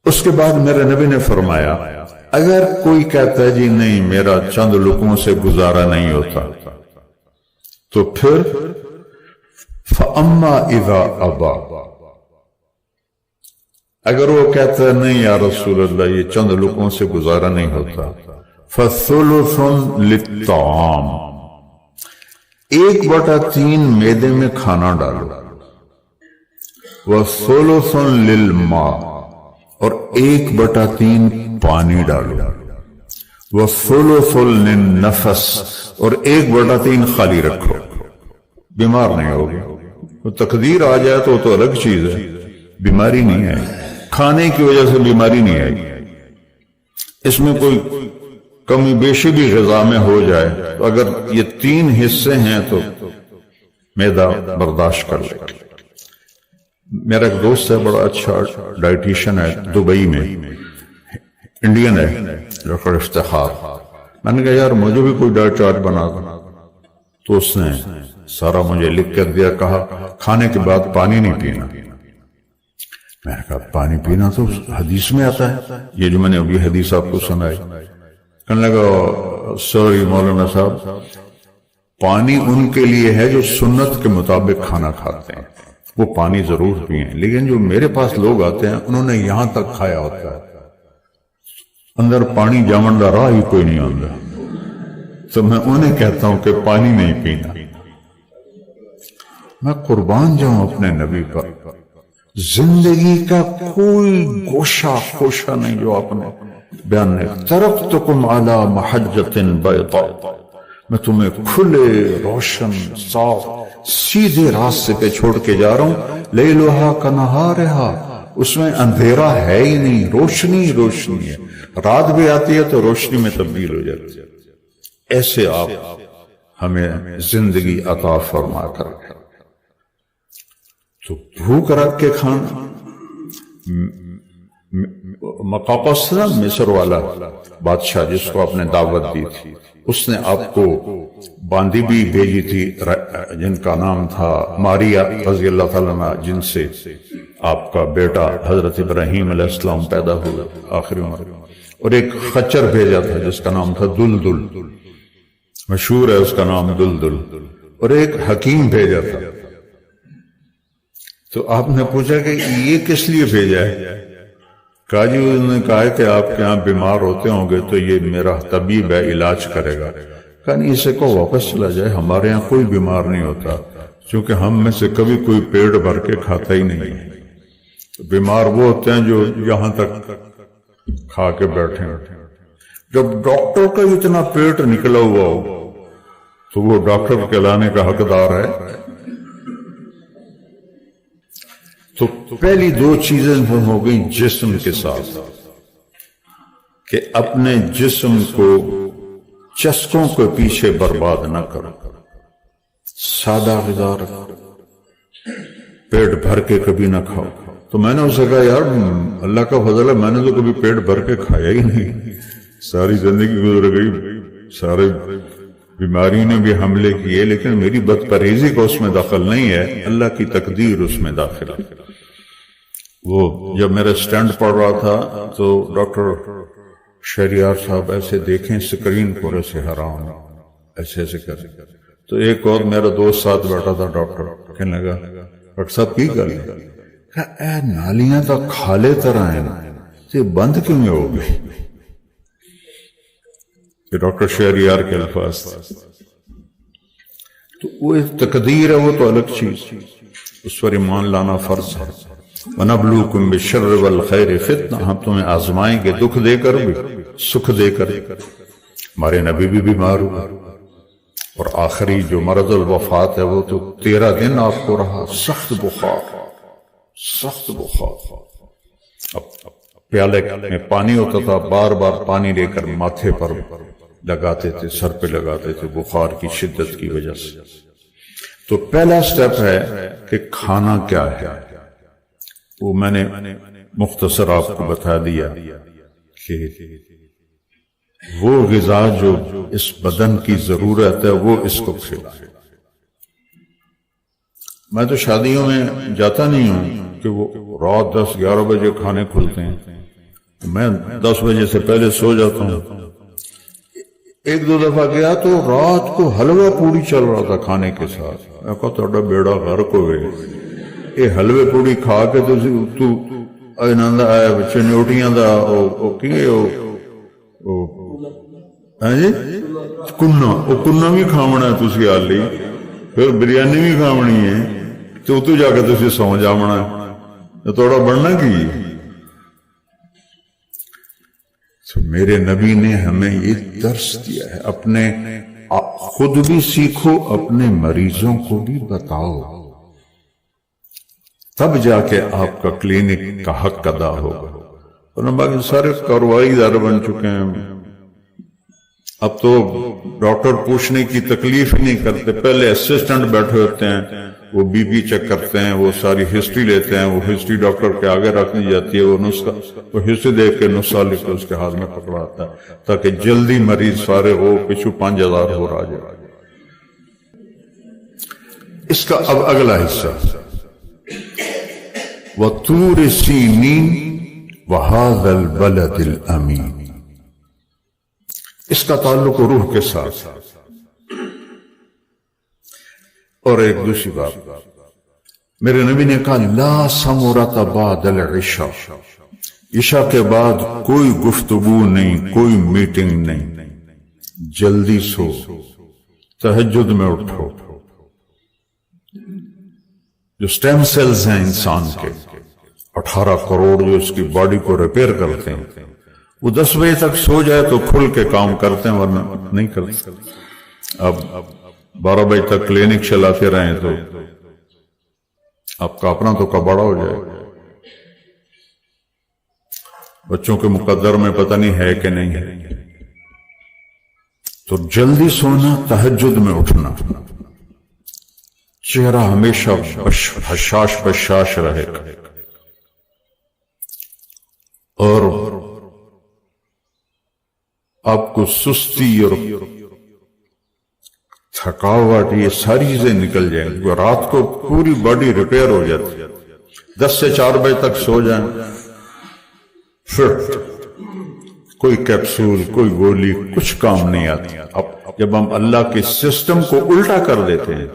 اس کے بعد میرے نبی نے فرمایا اگر کوئی کہتا ہے جی نہیں میرا چند لقموں سے گزارا نہیں ہوتا، تو پھر فَأَمَّا إِذَا أَبَى، اگر وہ کہتا ہے نہیں یا رسول اللہ یہ چند لقموں سے گزارا نہیں ہوتا، فَثُلُثٌ لِلطَّعَامِ، 1/3 معدے میں کھانا ڈالو، وَثُلُثٌ لِلْمَاءِ، اور 1/3 پانی ڈالو، وَثُلُثٌ لِلنَّفَسِ، اور 1/3 خالی رکھو، بیمار نہیں ہوگی۔ تو تقدیر آ جائے تو الگ چیز ہے، بیماری نہیں آئی، کھانے کی وجہ سے بیماری نہیں آئی۔ اس میں کوئی کمی بیشی بھی غذا میں ہو جائے تو اگر یہ 3 حصے ہیں تو معدہ برداشت کر لے۔ میرا ایک دوست ہے بڑا اچھا ڈائٹیشن ہے دبئی میں، انڈین ہے، ڈاکٹر افتخار۔ میں نے کہا یار مجھے بھی کوئی ڈائٹ چارٹ بنا دو، تو اس نے سارا مجھے لکھ کر دیا، کہا کھانے کے بعد پانی نہیں پینا۔ میں نے کہا پانی پینا تو حدیث میں آتا ہے، یہ جو میں نے ابھی حدیث آپ کو سنائی۔ کہنے لگا سوری مولانا صاحب، پانی ان کے لیے ہے جو سنت کے مطابق کھانا کھاتے ہیں، وہ پانی ضرور پئیں، لیکن جو میرے پاس لوگ آتے ہیں انہوں نے یہاں تک کھایا ہوتا ہے، اندر پانی جامن دا راہ ہی کوئی نہیں آتا، تو میں انہیں کہتا ہوں کہ پانی نہیں پینا۔ میں قربان جاؤں اپنے نبی پر، زندگی کا کوئی گوشہ خوشہ نہیں جو آپ نے بیان نہیں، ترکتکم علی محجۃ بیضاء، میں تمہیں کھلے روشن صاف سیدھے راستے پہ چھوڑ کے جا رہا ہوں، لیلھا کنہارھا، اس میں اندھیرا ہے ہی نہیں، روشنی روشنی ہے، رات بھی آتی ہے تو روشنی میں تبدیل ہو جاتی ہے۔ ایسے آپ ہمیں زندگی عطا فرما کر۔ تو بھوک رکھ کے کھانا. مقاپس نا مصر والا بادشاہ جس کو آپ نے دعوت دی تھی، اس نے آپ کو باندی بھی بھیجی تھی جن کا نام تھا ماریا رضی اللہ تعالیٰ عنہ، جن سے آپ کا بیٹا حضرت ابراہیم علیہ السلام پیدا ہوا آخری عمر. اور ایک خچر بھیجا تھا جس کا نام تھا دلدل، مشہور ہے اس کا نام دلدل. اور ایک حکیم بھیجا تھا. تو آپ نے پوچھا کہ یہ کس لیے بھیجا ہے؟ کہا جی انہوں نے کہا کہ آپ کے ہاں بیمار ہوتے ہوں گے تو یہ میرا طبیب ہے، علاج کرے گا. کہا نہیں، اسے کو واپس چلا جائے، ہمارے ہاں کوئی بیمار نہیں ہوتا، چونکہ ہم میں سے کبھی کوئی پیٹ بھر کے کھاتا ہی نہیں. بیمار وہ ہوتے ہیں جو یہاں تک کھا کے بیٹھے. جب ڈاکٹر کا اتنا پیٹ نکلا ہوا ہو تو وہ ڈاکٹر کہلانے کا حقدار ہے. تو پہلی دو چیزیں ہو گئی جسم کے ساتھ، کہ اپنے جسم کو چسکوں کے پیچھے برباد نہ کرو، سادہ غذا رکھو، پیٹ بھر کے کبھی نہ کھاؤ. تو میں نے اسے کہا یار اللہ کا فضل ہے، میں نے تو کبھی پیٹ بھر کے کھایا ہی نہیں، ساری زندگی گزر گئی، سارے بیماری نے بھی حملے کیے، لیکن میری بد پرہیزی کو اس میں دخل نہیں ہے، اللہ کی تقدیر اس میں داخل ہے. وہ جب میرا سٹینڈ پڑ رہا تھا تو ڈاکٹر شہریار صاحب ایسے دیکھیں اسکرین پر ایسے حرام ایسے ایسے کر. تو ایک اور میرا دوست ساتھ بیٹھا تھا ڈاکٹر، کہنے لگا ڈاکٹر صاحب کی گل ہے؟ کہا اے نالیاں تو کھالے طرح ہیں تو بند کیوں ہو گئی؟ کہ ڈاکٹر شہریار کے الفاظ تھے. تو وہ ایک تقدیر ہے، وہ تو الگ چیز، اس پر ایمان لانا فرض ہے. وَنَبْلُوكُمْ بِالشَّرِّ وَالْخَيْرِ فِتْنَةً، ہم تمہیں آزمائیں گے دکھ دے کر بھی سکھ دے کر. ہمارے نبی بھی بیمار ہوئے اور آخری جو مرض الوفات ہے وہ تو 13 دن آپ کو رہا، سخت بخار. اب پیالے میں پانی ہوتا تھا، بار بار پانی لے کر ماتھے پر لگاتے تھے، سر پہ لگاتے تھے بخار کی شدت کی وجہ سے. تو پہلا سٹیپ ہے کہ کھانا کیا ہے، وہ میں نے مختصر آپ کو بتا دیا کہ وہ غذا جو اس بدن کی ضرورت ہے وہ اس کو کھلائے. میں تو شادیوں میں جاتا نہیں ہوں کہ وہ رات 10-11 بجے کھانے کھلتے ہیں، میں 10 بجے سے پہلے سو جاتا ہوں. ایک دو دفعہ گیا تو رات کو حلوہ پوڑی چل رہا تھا کھانے کے ساتھ. میں کہا تھوڑا بیڑا غرق ہو گئے، یہ حلوے پوڑی کھا کے تو آنند آیا بچے نوٹیاں دا جی کنہ بھی کھاونا ہے تسی آلی، پھر بریانی بھی کھاونی ہے، تو جا کے تسی سو جاونا ہے، تھوڑا بڑھنا کی. تو میرے نبی نے ہمیں یہ درس دیا ہے، اپنے خود بھی سیکھو، اپنے مریضوں کو بھی بتاؤ، تب جا کے آپ کا کلینک کا حق ادا ہوگا. اور باقی سارے کاروباری ادارے بن چکے ہیں، اب تو ڈاکٹر پوچھنے کی تکلیف ہی نہیں کرتے. پہلے اسسٹنٹ بیٹھے ہوتے ہیں، وہ بی پی چیک کرتے ہیں، وہ ساری ہسٹری لیتے ہیں، وہ ہسٹری ڈاکٹر کے آگے رکھنی جاتی ہے، وہ نسخہ وہ ہسٹری دیکھ کے نسخہ لکھ کے اس کے ہاتھ میں پکڑاتا ہے تاکہ جلدی مریض فارغ ہو، پچھو 5000 ہو رہا جائے. اس کا اب اگلا حصہ وَطُورِ سِینِین وَهَذَا الْبَلَدِ الْأَمِینِ، اس کا تعلق روح کے ساتھ. اور ایک دوسری بات، میرے نبی نے کہا لا سمرۃ بعد العشاء، عشاء کے بعد کوئی گفتگو نہیں، کوئی میٹنگ نہیں، جلدی سو، تہجد میں اٹھو. جو سٹیم سیلز ہیں انسان کے 18 کروڑ جو اس کی باڈی کو ریپیئر کرتے ہیں، وہ 10 بجے تک سو جائے تو کھل کے کام کرتے ہیں، ورنہ نہیں کرتے. اب 12 بجے تک کلینک چلاتے رہیں تو آپ کا اپنا تو کباڑا ہو جائے. بچوں کے مقدر میں پتہ نہیں ہے کہ نہیں ہے. تو جلدی سونا، تہجد میں اٹھنا. چہرہ ہمیشہ حشاش بشاش رہے گا، اور آپ کو سستی اور تھکاوٹ یہ ساری چیزیں نکل جائیں گی، رات کو پوری باڈی ریپیئر ہو جاتی ہے، 10 سے 4 بجے تک سو جائیں، پھر کوئی کیپسول کوئی گولی کچھ کام نہیں آتی۔ اب جب ہم اللہ کے سسٹم کو الٹا کر دیتے ہیں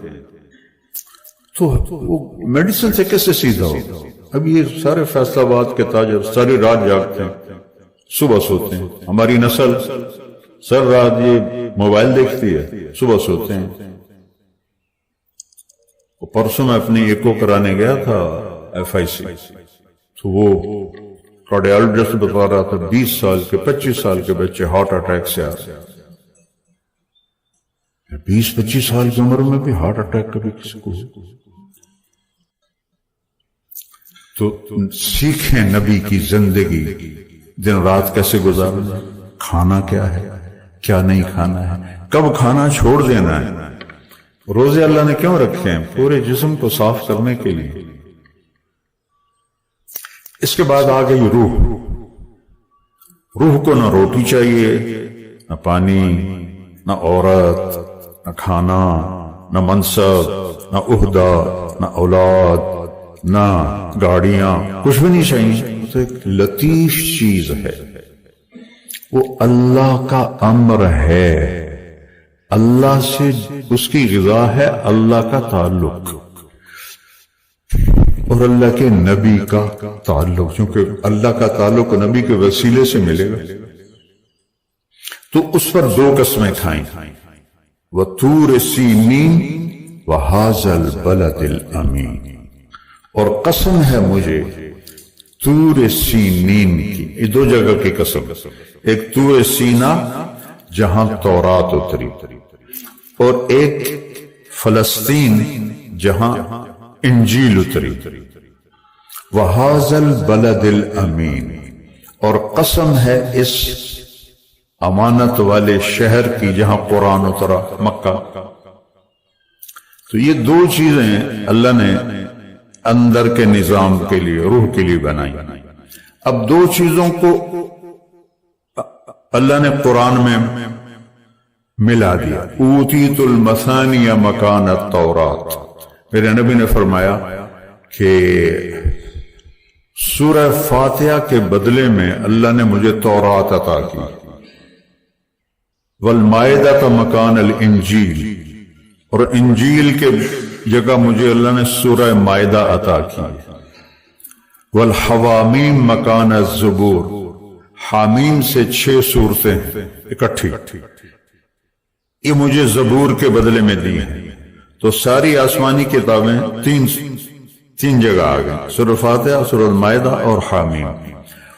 تو وہ میڈیسن سے کیسے سیدھا ہو؟ اب یہ سارے فیصل آباد کے تاجر ساری رات جاگتے ہیں، صبح سوتے ہیں، ہماری نسل سر رات یہ موبائل دیکھتی ہے، صبح سوتے ہیں۔ پرسوں میں اپنی ایکو کرانے گیا تھا FIC، تو وہ کارڈیالوجسٹ بتا رہا تھا 20 سال کے 25 سال کے بچے ہارٹ اٹیک سے آ رہے ہیں۔ 20-25 سال کی عمر میں بھی ہارٹ اٹیک کبھی کسی کو؟ تو سیکھیں نبی کی زندگی، دن رات کیسے گزارنا، کھانا کیا ہے کیا نہیں کھانا ہے، کب کھانا چھوڑ دینا ہے۔ روزے اللہ نے کیوں رکھے ہیں؟ پورے جسم کو صاف کرنے کے لیے۔ اس کے بعد آ گئی روح۔ روح کو نہ روٹی چاہیے، نہ پانی، نہ عورت، نہ کھانا، نہ منصب، نہ عہدہ، نہ اولاد، نہ گاڑیاں، کچھ بھی نہیں چاہیے۔ تو ایک لطیف چیز ہے، وہ اللہ کا امر ہے، اللہ سے اس کی غذا ہے، اللہ کا تعلق اور اللہ کے نبی کا تعلق، کیونکہ اللہ کا تعلق نبی کے وسیلے سے ملے گا۔ تو اس پر 2 قسمیں کھائیں، وَطُورِ سِینِین وَهَٰذَا الْبَلَدِ الْأَمِینِ، اور قسم ہے مجھے طور سینین کی۔ یہ 2 جگہ کی قسم، ایک طور سینا جہاں تورات اتری، اور ایک فلسطین جہاں انجیل اتری۔ وَهَٰذَا الْبَلَدِ الْأَمِینِ، اور قسم ہے اس امانت والے شہر کی جہاں قرآن اترا، مکہ۔ تو یہ 2 چیزیں اللہ نے اندر کے نظام کے لیے، روح کے لیے بنائی۔ اب 2 چیزوں کو اللہ نے قرآن میں ملا دیا۔ اوتیت المثانی مکان التورات، میرے نبی نے فرمایا کہ سورہ فاتحہ کے بدلے میں اللہ نے مجھے تورات عطا کی، والمائدہ مکان الانجیل، اور انجیل کے جگہ مجھے اللہ نے سورہ مائدہ عطا کی، والحوامیم مکان الزبور، حامیم سے 6 صورتیں اکٹھی، یہ مجھے زبور کے بدلے میں دی ہیں۔ تو ساری آسمانی کتابیں 3 جگہ آ گئیں، سورہ فاتحہ، سورہ مائدہ اور حامیم۔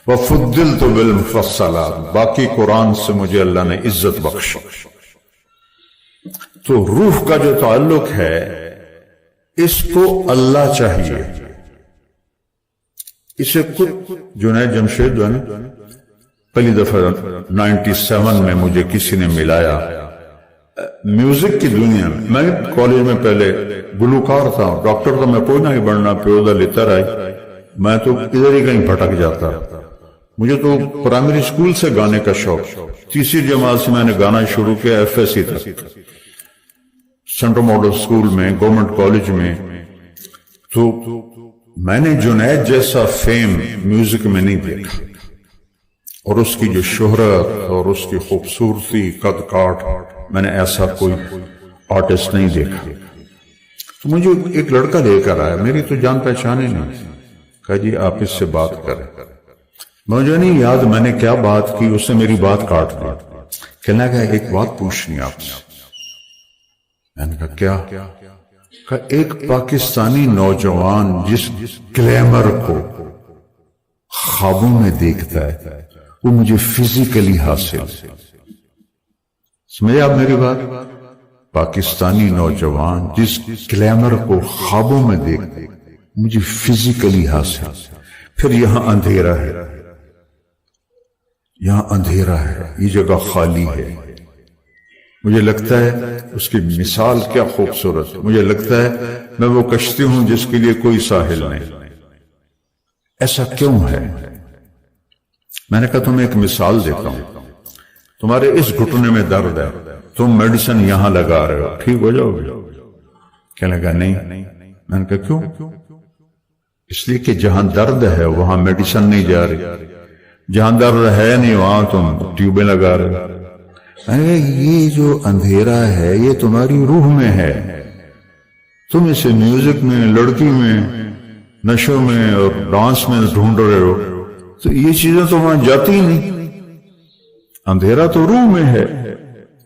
وَفُضِّلْتُ بِالْمُفَصَّلَاتِ، باقی قرآن سے مجھے اللہ نے عزت بخشی۔ تو روح کا جو تعلق ہے اس کو اللہ چاہیے۔ اسے کچھ جنید جمشید جو ہے نا، پہلی دفعہ 97 میں مجھے کسی نے ملایا میوزک کی دنیا میں۔ میں کالج میں پہلے گلوکار تھا، ڈاکٹر تو میں کوئی نہیں بننا، پیودہ لیتا رہا، میں تو ادھر ہی کہیں بھٹک جاتا۔ مجھے تو پرائمری سکول سے گانے کا شوق، 3ری جماعت سے میں نے گانا شروع کیا FSC تک، سینٹرل ماڈل سکول میں، گورنمنٹ کالج میں۔ تو میں نے جنید جیسا فیم میوزک میں نہیں دیکھا، اور اس کی جو شہرت اور اس کی خوبصورتی، قد کاٹ، میں نے ایسا کوئی آرٹسٹ نہیں دیکھا۔ تو مجھے ایک لڑکا لے کر آیا، میری تو جان پہچانے نہیں، کہا جی آپ اس سے بات کریں۔ مجھے نہیں یاد میں نے کیا بات کی، اس نے میری بات کاٹ دی، کہنے لگا ایک بات پوچھنی آپ سے۔ میں نے کہا کیا؟ کہا ایک پاکستانی نوجوان جس گلیمر کو خوابوں میں دیکھتا ہے وہ مجھے فزیکلی حاصل، سمجھے آپ میری بات؟ پاکستانی نوجوان جس گلیمر کو خوابوں میں دیکھتا ہے مجھے فزیکلی حاصل۔ پھر یہاں اندھیرا ہے، یہاں اندھیرا ہے، یہ جگہ خالی ہے، مجھے لگتا ہے اس کی مثال کیا خوبصورت ہے. مجھے لگتا ہے میں وہ کشتی ہوں جس کے لیے کوئی ساحل نہیں. ایسا کیوں ہے؟ میں نے کہا تمہیں ایک مثال دیتا ہوں. تمہارے اس گھٹنے میں درد ہے، تم میڈیسن یہاں لگا رہے ہو، ٹھیک ہو جاؤ گے؟ کہنے لگا نہیں. میں نے کہا کیوں؟ اس لیے کہ جہاں درد ہے وہاں میڈیسن نہیں جا رہی، جہاں درد ہے نہیں وہاں تم ٹیوبیں لگا رہے. یہ جو اندھیرا ہے یہ تمہاری روح میں ہے، تم اسے میوزک میں، لڑکی میں، نشوں میں اور ڈانس میں ڈھونڈ رہے ہو، تو یہ چیزیں تو وہاں جاتی ہی نہیں. اندھیرا تو روح میں ہے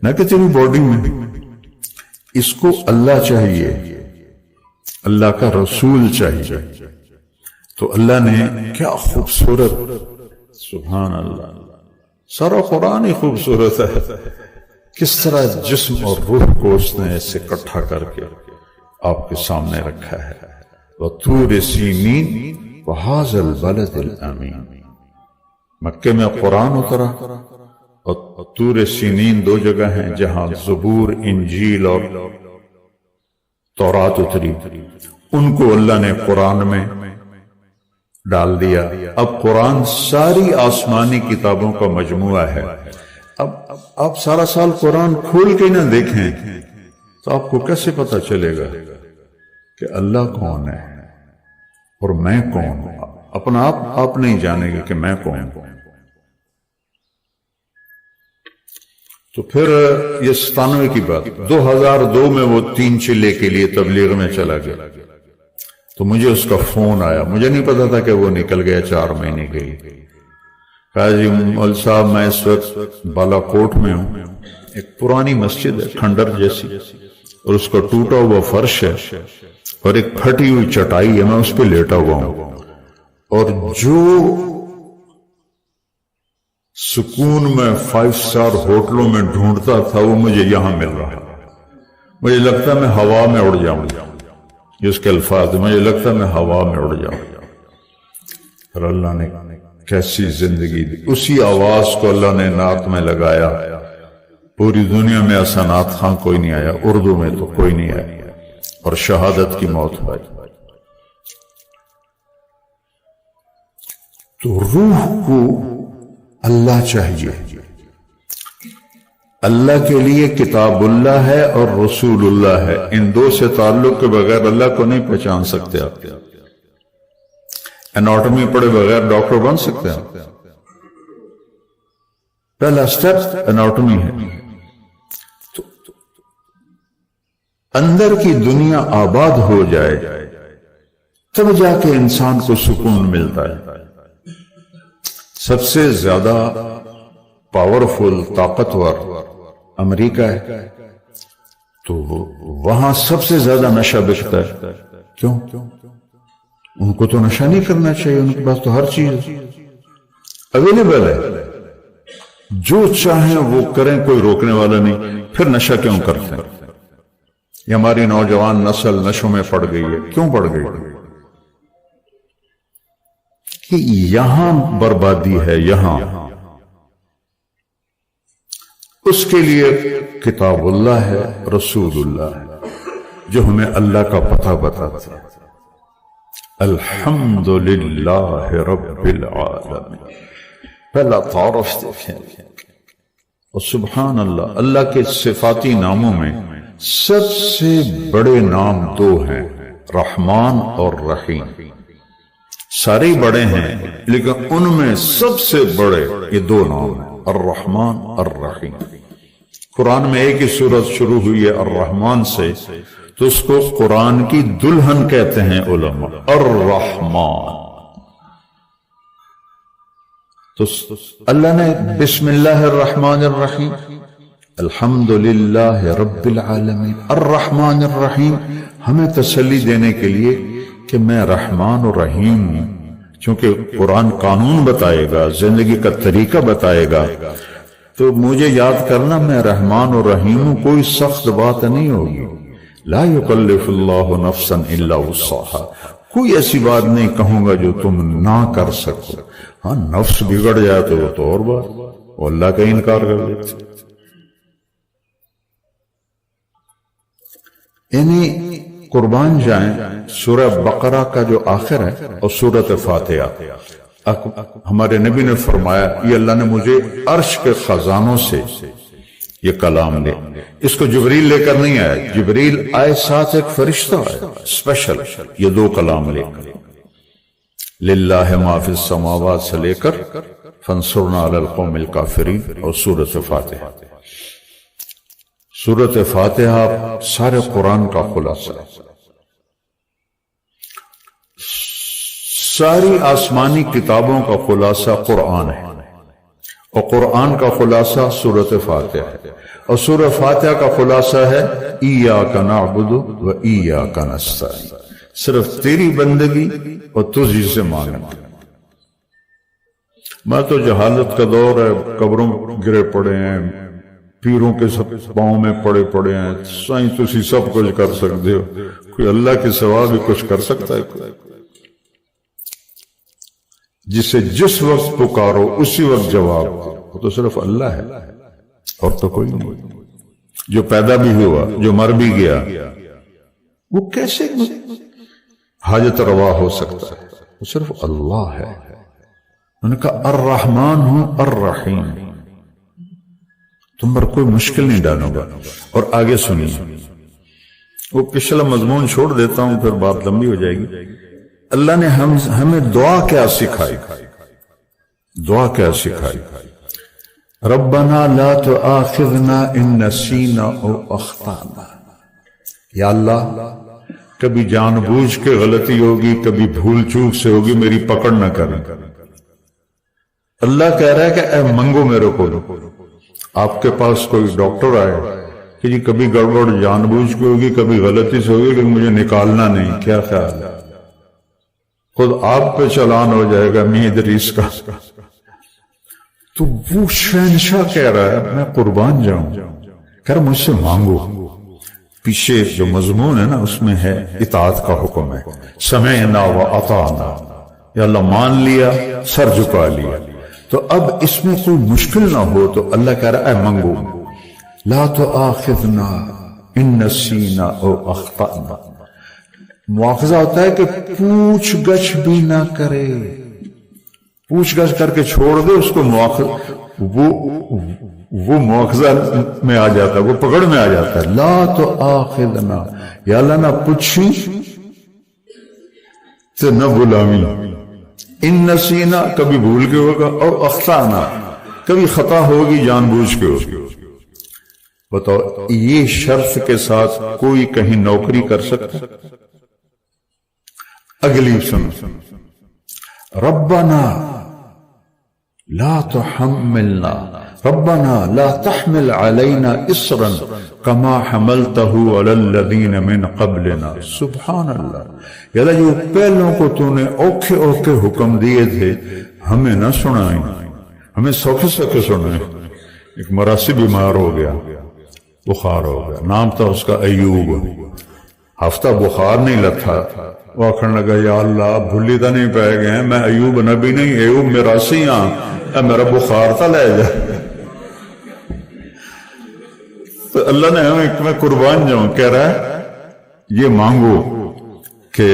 نہ کہ تیری باڈی میں. اس کو اللہ چاہیے، اللہ کا رسول چاہیے. تو اللہ نے کیا خوبصورت، سبحان اللہ، سارا قرآن ہی خوبصورت ہے. کس طرح جسم اور روح کو اس نے ایسے اکٹھا کر کے آپ کے سامنے رکھا ہے. وَطُورِ سِینِین وَهَٰذَا الْبَلَدِ الْأَمِینِ. مکے میں قرآن اترا اور طور سینین دو جگہ ہیں جہاں زبور، انجیل اور تورات اتری. ان کو اللہ نے قرآن میں ڈال دیا. اب قرآن ساری آسمانی کتابوں کا مجموعہ ہے. اب آپ سارا سال قرآن کھول کے نہ دیکھیں تو آپ کو کیسے پتا چلے گا کہ اللہ کون ہے اور میں کون ہوں؟ اپنا آپ نہیں جانیں گے کہ میں کون ہوں. تو پھر یہ 97 کی بات، 2002 میں وہ 3 چلے کے لیے تبلیغ میں چلا گیا. تو مجھے اس کا فون آیا، مجھے نہیں پتا تھا کہ وہ نکل گیا 4 مہینے کے لیے. کہا جی مول صاحب میں اس وقت بالا کوٹ میں ہوں، ایک پرانی مسجد ہے کھنڈر جیسی، اور اس کا ٹوٹا ہوا فرش ہے اور ایک پھٹی ہوئی چٹائی ہے، میں اس پہ لیٹا ہوا ہوں، اور جو سکون میں 5 سٹار ہوٹلوں میں ڈھونڈتا تھا وہ مجھے یہاں مل رہا. مجھے لگتا ہے میں ہوا میں اڑ جاؤں. اس کے الفاظ، مجھے لگتا ہے میں ہوا میں اڑ جاؤں. پھر اللہ نے کیسی زندگی دی. اسی آواز کو اللہ نے نعت میں لگایا. پوری دنیا میں ایسا نعت خاں کوئی نہیں آیا، اردو میں تو کوئی نہیں آیا، اور شہادت کی موت ہوئی. تو روح کو اللہ چاہیے. اللہ کے لیے کتاب اللہ ہے اور رسول اللہ ہے. ان دو سے تعلق کے بغیر اللہ کو نہیں پہچان سکتے. آپ اناٹمی پڑھے بغیر ڈاکٹر بن سکتے ہیں؟ پہلا سٹیپ اناٹمی ہے. تو اندر کی دنیا آباد ہو جائے تب جا کے انسان کو سکون ملتا ہے. سب سے زیادہ پاورفل، طاقتور امریکہ ہے، تو وہاں سب سے زیادہ نشہ بکتا ہے. کیوں؟ ان کو تو نشہ نہیں کرنا چاہیے، ان کے پاس تو ہر چیز اویلیبل ہے، جو چاہیں وہ کریں، کوئی روکنے والا نہیں. پھر نشہ کیوں کرتے ہیں؟ یہ ہماری نوجوان نسل نشوں میں پڑ گئی ہے. کیوں پڑ گئی؟ کہ یہاں بربادی ہے. یہاں اس کے لیے کتاب اللہ ہے، رسول اللہ ہے، جو ہمیں اللہ کا پتہ بتاتا ہے. الحمدللہ رب العالمین. پہلا تعارف دیکھیں. اور سبحان اللہ، اللہ کے صفاتی ناموں میں سب سے بڑے نام 2 ہیں، رحمان اور رحیم. سارے بڑے ہیں لیکن ان میں سب سے بڑے یہ 2 نام ہیں، الرحمن الرحیم. قرآن میں ایک ہی سورت شروع ہوئی ہے الرحمن سے، تو اس کو قرآن کی دلہن کہتے ہیں علماء، الرحمن. تو اللہ نے بسم اللہ الرحمن الرحیم، الحمدللہ رب العالمین، الرحمن الرحیم، ہمیں تسلی دینے کے لیے کہ میں رحمان و رحیم ہوں. چونکہ قرآن قانون بتائے گا، زندگی کا طریقہ بتائے گا، تو مجھے یاد کرنا میں رحمان و رحیم ہوں. کوئی سخت بات نہیں ہوگی. لا یکلف اللہ نفسا الا وسعها. کوئی ایسی بات نہیں کہوں گا جو تم نہ کر سکو. ہاں نفس بگڑ جائے تو وہ تو اور بات، وہ اللہ کا انکار کر دیتے. یعنی قربان جائیں سورہ بقرہ کا جو آخر ہے اور سورۃ فاتحہ، ہمارے نبی نے فرمایا یہ اللہ نے مجھے عرش کے خزانوں سے یہ کلام دے. اس کو جبریل لے کر نہیں آیا، جبریل آئے ساتھ ایک فرشتہ آئے اسپیشل، یہ دو کلام لے کر. للہ ما فی السماوات سے لے کر فانصرنا علی القوم الکافرین اور سورۃ فاتحہ. سورۃ فاتحہ سارے قرآن کا خلاصہ ہے، ساری آسمانی کتابوں کا خلاصہ قرآن ہے، اور قرآن کا خلاصہ سورۃ فاتحہ ہے، اور سورۃ فاتحہ کا خلاصہ ہے ایاک نعبد و ایاک نستعین، صرف تیری بندگی اور تجھ سے مانگنا. میں تو جہالت کا دور ہے، قبروں گرے پڑے ہیں، پیروں کے سب پاؤں میں پڑے ہیں، سائیں تسی سب کچھ کر سکتے ہو، کوئی اللہ کے سوا بھی کچھ کر سکتا ہے؟ کوئی جسے جس وقت پکارو اسی وقت جواب دو، وہ تو صرف اللہ ہے اور تو کوئی نہیں. جو پیدا بھی ہوا، جو مر بھی گیا، وہ کیسے حاجت روا ہو سکتا ہے؟ وہ صرف اللہ ہے. انہوں نے کہا الرحمن ہوں الرحیم، تم پر کوئی مشکل نہیں ڈالوں گا. اور آگے سنیے، وہ پچھلا مضمون چھوڑ دیتا ہوں پھر بات لمبی ہو جائے گی. اللہ نے ہمیں دعا کیا سکھائی، دعا کیا سکھائی؟ ربنا لا تؤاخذنا ان نسینا او اخطانا. یا اللہ کبھی جان بوجھ کے غلطی ہوگی، کبھی بھول چوک سے ہوگی، میری پکڑ نہ کریں. اللہ کہہ رہا ہے کہ اے منگو میرے کو. آپ کے پاس کوئی ڈاکٹر آئے کہ جی کبھی گڑبڑ جان بوجھ کے ہوگی، کبھی غلطی سے ہوگی، لیکن مجھے نکالنا نہیں، کیا خیال ہے؟ خود آپ پہ چلان ہو جائے گا میاں ادریس کا. تو وہ شہنشاہ کہہ رہا ہے میں قربان جاؤں، کہہ رہا مجھ سے مانگو. پیچھے جو مضمون ہے نا اس میں ہے اطاعت کا حکم ہے، سمعنا و اطعنا، یا اللہ مان لیا، سر جھکا لیا. تو اب اس میں کوئی مشکل نہ ہو تو اللہ کہہ رہا ہے منگو. لا تؤاخذنا ان نسینا او اخطأنا. مواخذہ ہوتا ہے کہ پوچھ گچھ بھی نہ کرے، پوچھ گچھ کر کے چھوڑ دے اس کو، وہ مواخذہ میں آ جاتا ہے، وہ پکڑ میں آ جاتا ہے. لا تؤاخذنا، یا اللہ نہ پوچھی تو نہ غلامی. ان نسینا کبھی بھول کے ہوگا، اور اخطانا کبھی خطا ہوگی جان بوجھ کے ہوگی. بتاؤ یہ شرط کے ساتھ کوئی کہیں نوکری کر سکتا؟ اگلی سنو، ربنا لا تحملنا، ربنا لا تحمل علينا اصرا كما حملته على الذين من قبلنا. سبحان اللہ. یا اللہ جو پہلوں کو تو نے اوکھے اوکھے حکم دیے تھے ہمیں نہ سنائیں، ہمیں سوکھے سوکھے سنائیں. ایک مراسی بیمار ہو گیا، بخار ہو گیا، نام تھا اس کا ایوب. ہفتہ بخار نہیں لتھا، وہ آخر لگا یا اللہ بھولی تو نہیں پائے گئے، میں ایوب نبی نہیں، ایوب مراسی ہاں، میرا بخار تھا لے جا. تو اللہ نے ہمیں میں قربان جاؤں کہہ رہا ہے یہ مانگو کہ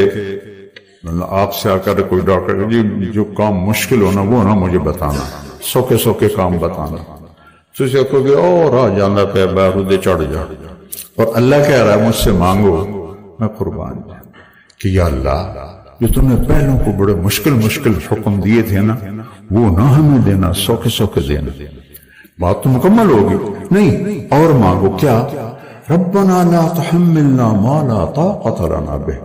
آپ سے آ کر کوئی ڈاکٹر جی جو کام مشکل ہونا وہ نہ مجھے بتانا، سوکے سوکے کام بتانا. تو اسے کہو گے اور آ جانا پہ بارودے چڑھ جا. اور اللہ کہہ رہا ہے مجھ سے مانگو، میں قربان جاؤں کہ یا اللہ جو تم نے پہلوں کو بڑے مشکل حکم دیے تھے نا وہ نہ ہمیں دینا، سوکھے سوکھے دینا. بات تو مکمل ہوگی نہیں، اور مانگو کیا؟ ربنا لا تحملنا ما لا طاقت لنا به.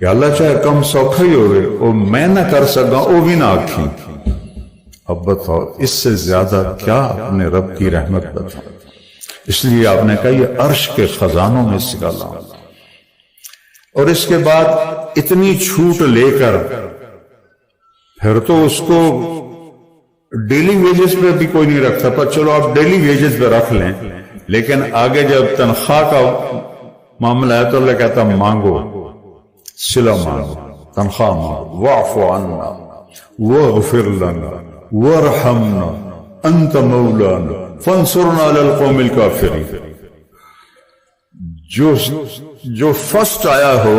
یا اللہ چاہے کم سوکھا ہی ہوئے اور میں نہ کر سکا وہ بھی نہ آکھیں. اب بتاؤ اس سے زیادہ کیا اپنے رب کی رحمت بتاؤ. اس لیے آپ نے کہا یہ عرش کے خزانوں میں سے نکالا. اور اس کے بعد اتنی چھوٹ لے کر پھر تو اس کو ڈیلی ویجز پہ بھی کوئی نہیں رکھتا، پر چلو آپ ڈیلی ویجز پہ رکھ لیں، لیکن آگے جب تنخواہ کا معاملہ ہے تو اللہ کہتا مانگو، صلہ مانگو، تنخواہ مانگو. واعف عنا واغفر لنا وارحمنا انت مولانا فانصرنا علی القوم الکافرین. جو فرسٹ آیا ہو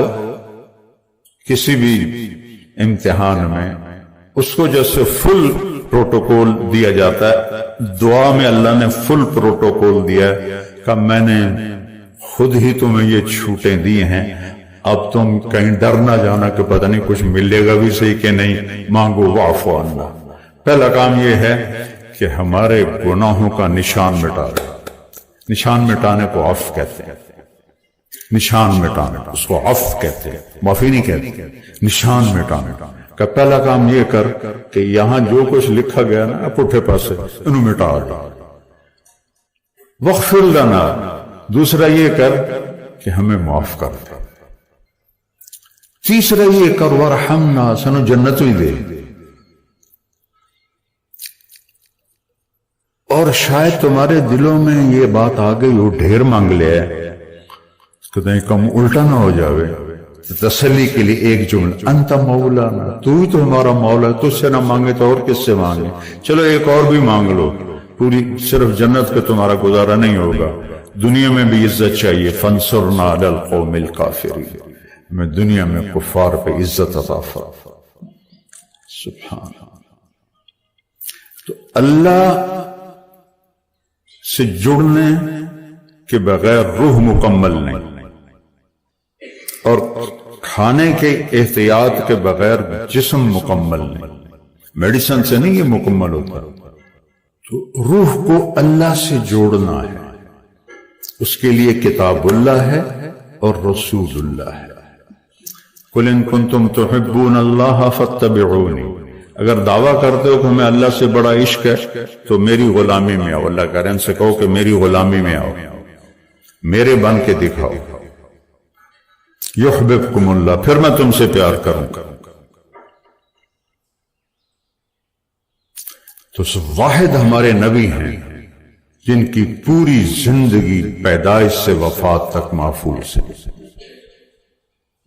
کسی بھی امتحان میں اس کو جیسے فل پروٹوکول دیا جاتا ہے، دعا میں اللہ نے فل پروٹوکول دیا ہے کہ میں نے خود ہی تمہیں یہ چھوٹیں دی ہیں، اب تم کہیں ڈر نہ جانا کہ پتہ نہیں کچھ ملے گا بھی صحیح کہ نہیں، مانگو واعف عنا۔ پہلا کام یہ ہے کہ ہمارے گناہوں کا نشان مٹا دیں۔ نشان مٹانے کو عفو کہتے ہیں، نشان مٹانے اس کو عفو کہتے ہیں، معافی نہیں کہتے، نشان مٹانے کا پہلا کام یہ کر کہ یہاں جو کچھ لکھا گیا نا پٹھے پاسے انہوں مٹا دو، واغفر لنا۔ دوسرا یہ کر کہ ہمیں معاف کر دے۔ تیسرا یہ کر ورحمنا، سنو جنت ہی دے۔ اور شاید تمہارے دلوں میں یہ بات آ گئی وہ ڈھیر مانگ لیا ہے، کہتے ہیں کم الٹا نہ ہو جاوے، تسلی کے لیے ایک جملہ انت مولانا، تو ہی تو ہمارا مولا ہے، تجھ سے نہ مانگے تو اور کس سے مانگے، چلو ایک اور بھی مانگ لو، پوری صرف جنت پہ تمہارا گزارا نہیں ہوگا، دنیا میں بھی عزت چاہیے، فانصرنا علی القوم الکافرین، ہمیں دنیا میں کفار پہ عزت عطا فرما۔ سبحان اللہ۔ تو اللہ سے جڑنے کے بغیر روح مکمل نہیں، اور کھانے کے احتیاط کے بغیر جسم مکمل نہیں، میڈیسن سے نہیں یہ مکمل ہوتا۔ تو روح کو اللہ سے جوڑنا ہے، اس کے لیے کتاب اللہ ہے اور رسول اللہ ہے۔ قُلْ إِن كُنتُمْ تُحِبُّونَ اللَّهَ فَاتَّبِعُونِي، اگر دعویٰ کرتے ہو کہ ہمیں اللہ سے بڑا عشق ہے تو میری غلامی میں آؤ۔ اللہ کہہ رہے ہیں ان سے کہو کہ میری غلامی میں آؤ، میرے بن کے دکھاؤ، یحببکم اللہ، پھر میں تم سے پیار کروں گا۔ تو واحد ہمارے نبی ہیں جن کی پوری زندگی پیدائش سے وفات تک محفوظ ہے۔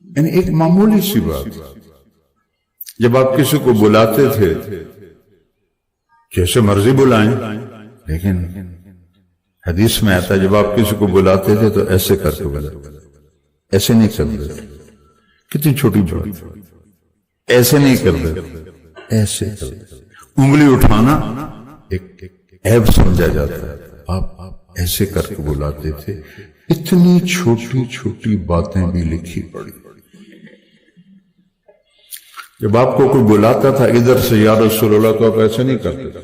یعنی ایک معمولی سی بات، جب آپ کسی کو بلاتے تھے جیسے مرضی بلائیں، لیکن حدیث میں آتا ہے جب آپ کسی کو بلاتے تھے تو ایسے کر کے بلاتے، ایسے نہیں کرتے، کتنی چھوٹی بات، ایسے نہیں کرتے، ایسے کرتے۔ انگلی اٹھانا ایک عیب سمجھا جاتا ہے، آپ ایسے کر کے بلاتے تھے۔ اتنی چھوٹی چھوٹی باتیں بھی لکھی پڑی۔ جب آپ کو کوئی بلاتا تھا ادھر سے یا رسول اللہ، تو آپ ایسے نہیں کرتے تھے۔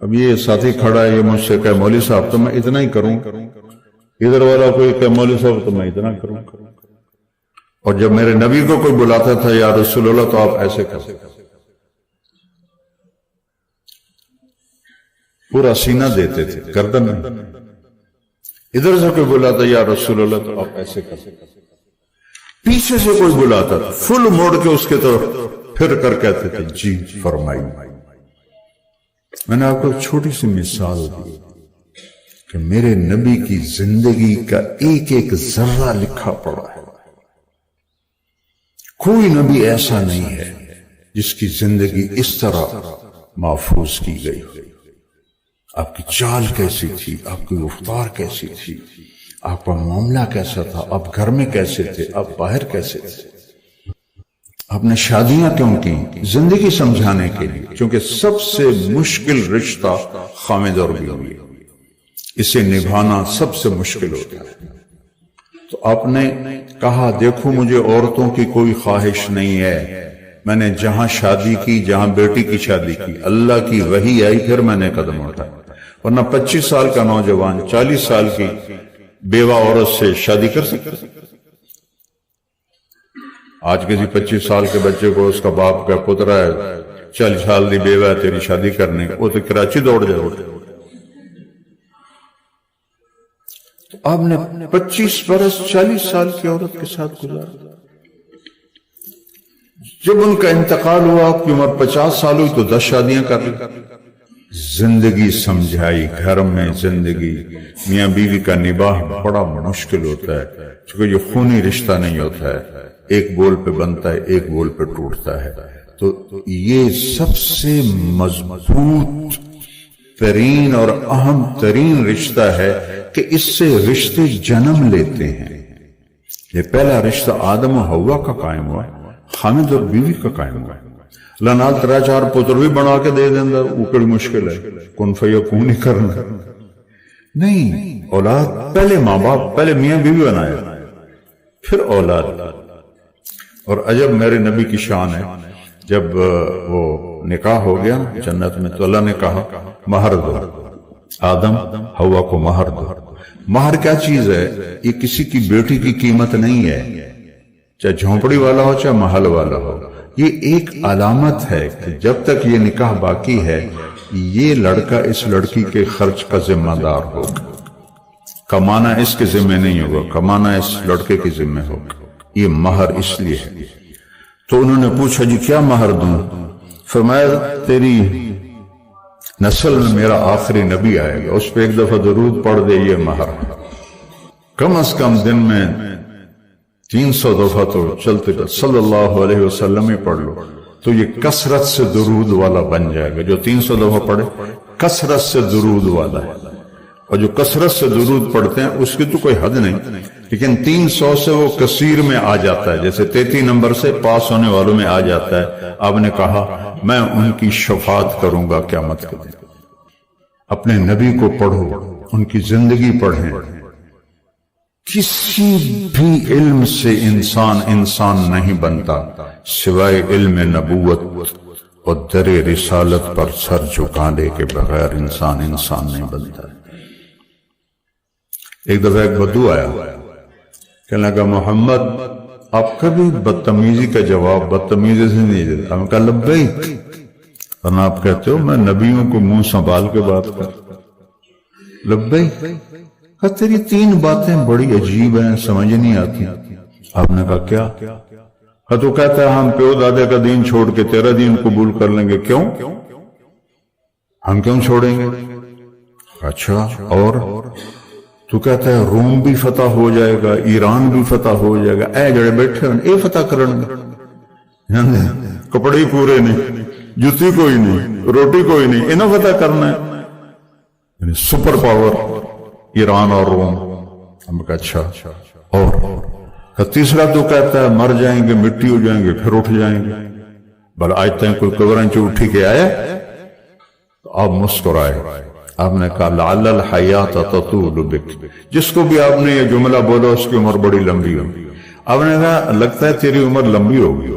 اب یہ ساتھی کھڑا ہے، یہ مجھ سے کہے مولوی صاحب تو میں اتنا ہی کروں، ادھر والا کوئی کہے مولوی صاحب تو میں اتنا کروں۔ اور جب میرے نبی کو کوئی بلاتا تھا یا رسول اللہ تو آپ ایسے کرتے، پورا سینہ دیتے تھے، گردن نہیں۔ ادھر سے کوئی بلاتا یا رسول اللہ تو آپ ایسے کرتے، پیچھے سے کوئی بلاتا تھا فل موڑ کے اس کے طرف پھر کر کہتے تھے جی فرمائی۔ میں نے آپ کو ایک چھوٹی سی مثال دی کہ میرے نبی کی زندگی کا ایک ایک ذرہ لکھا پڑا ہے۔ کوئی نبی ایسا نہیں ہے جس کی زندگی اس طرح محفوظ کی گئی۔ آپ کی چال کیسی تھی، آپ کی رفتار کیسی تھی، آپ کا معاملہ کیسا تھا، آپ گھر میں کیسے تھے، آپ باہر کیسے تھے، آپ نے شادیاں کیوں کی، زندگی سمجھانے کے لیے، کیونکہ سب سے مشکل رشتہ خامد اور بیوی ہے، اسے نبھانا سب سے مشکل ہوتا ہے۔ تو آپ نے کہا دیکھو مجھے عورتوں کی کوئی خواہش نہیں ہے، میں نے جہاں شادی کی، جہاں بیٹی کی شادی کی، اللہ کی وحی آئی پھر میں نے قدم اٹھایا، ورنہ 25 سال کا نوجوان 40 سال کی بیوہ عورت سے شادی کر سکتا۔ آج کسی 25 سال کے بچے کو اس کا باپ کا پترا ہے 40 سال دی بیوہ ہے تیری شادی کرنے، وہ تو کراچی دوڑ جائے۔ تو آپ نے 25 برس 40 سال کی عورت کے ساتھ گزارا۔ جب ان کا انتقال ہوا، آپ کی عمر 50 سال ہوئی تو 10 شادیاں کر لی۔ زندگی سمجھائی، گھر میں زندگی، میاں بیوی کا نباہ بڑا مشکل ہوتا ہے، چونکہ یہ خونی رشتہ نہیں ہوتا ہے، ایک بول پہ بنتا ہے، ایک بول پہ ٹوٹتا ہے۔ تو یہ سب سے مضبوط ترین اور اہم ترین رشتہ ہے کہ اس سے رشتے جنم لیتے ہیں. یہ پہلا رشتہ آدم و حوا کا قائم ہوا، خامد اور بیوی کا قائم ہوا. اللہ نال 3-4 پتر بھی بنا کے دے دینا، وہ کڑی مشکل ہے، کن فیکون ہی کرنا. نہیں، اولاد پہلے ماں باپ، پہلے میاں بیوی بنایا پھر اولاد. اور عجب میرے نبی کی شان ہے، جب وہ نکاح ہو گیا جنت میں تو اللہ نے کہا مہر دو، آدم حوا کو مہر دو. مہر کیا چیز ہے؟ یہ کسی کی بیٹی کی قیمت نہیں ہے، چاہے جھونپڑی والا ہو چاہے محل والا ہو. یہ ایک علامت ہے کہ جب تک یہ نکاح باقی ہے یہ لڑکا اس لڑکی کے خرچ کا ذمہ دار ہوگا. کمانا اس کے ذمہ نہیں ہوگا، کمانا اس لڑکے کے ذمہ ہوگا. یہ مہر اس لیے ہے. تو انہوں نے پوچھا جی کیا مہر دوں؟ فرمایا تیری نسل میں میرا آخری نبی آئے گا، اس پہ ایک دفعہ درود پڑھ دے، یہ مہر. کم از کم دن میں 300 دفعہ تو چلتے صلی اللہ علیہ وسلم ہی پڑھ لو تو یہ کثرت سے درود والا بن جائے گا. جو 300 دفعہ پڑھے کثرت سے درود والا ہے. اور جو کثرت سے درود پڑھتے ہیں اس کی تو کوئی حد نہیں، لیکن 300 سے وہ کثیر میں آ جاتا ہے، جیسے 33 نمبر سے پاس ہونے والوں میں آ جاتا ہے. آپ نے کہا میں ان کی شفاعت کروں گا قیامت کے دن. اپنے نبی کو پڑھو، ان کی زندگی پڑھیں. کسی بھی علم سے انسان نہیں بنتا سوائے علم نبوت اور در رسالت پر سر جھکانے کے بغیر انسان نہیں بنتا. ایک دفعہ ایک بدو آیا، کہنے لگا محمد آپ کبھی بدتمیزی کا جواب بدتمیزی سے نہیں دیتا. ہم کہا لبیک. ورنہ آپ کہتے ہو میں نبیوں کو منہ سنبھال کے بات کرتا. لبیک. تیری 3 باتیں بڑی عجیب ہیں، سمجھ نہیں آتی. آپ نے کہا کیا؟ تو کہتا ہے ہم پیو دادے کا دین چھوڑ کے تیرا دین قبول کر لیں گے. کیوں؟ ہم کیوں چھوڑیں گے؟ اچھا اور؟ تو کہتا ہے روم بھی فتح ہو جائے گا، ایران بھی فتح ہو جائے گا. اے جڑے بیٹھے ہیں اے فتح کرن گے، کپڑے پورے نہیں، جوتی کوئی نہیں، روٹی کوئی نہیں، انہیں فتح کرنا ہے. سپر پاور ایران اور روم. ہم کہا اچھا اور؟ تیسرا تو کہتا ہے مر جائیں گے، مٹی ہو جائیں گے، پھر اٹھ جائیں گے. بل آج تک کوئی قبریں چ اٹھی کے آیا؟ تو آپ مسکرائے. آپ نے کہا لعل الحیات تطول بک. جس کو بھی آپ نے یہ جملہ بولا اس کی عمر بڑی لمبی ہوگی. آپ نے کہا لگتا ہے تیری عمر لمبی ہوگی.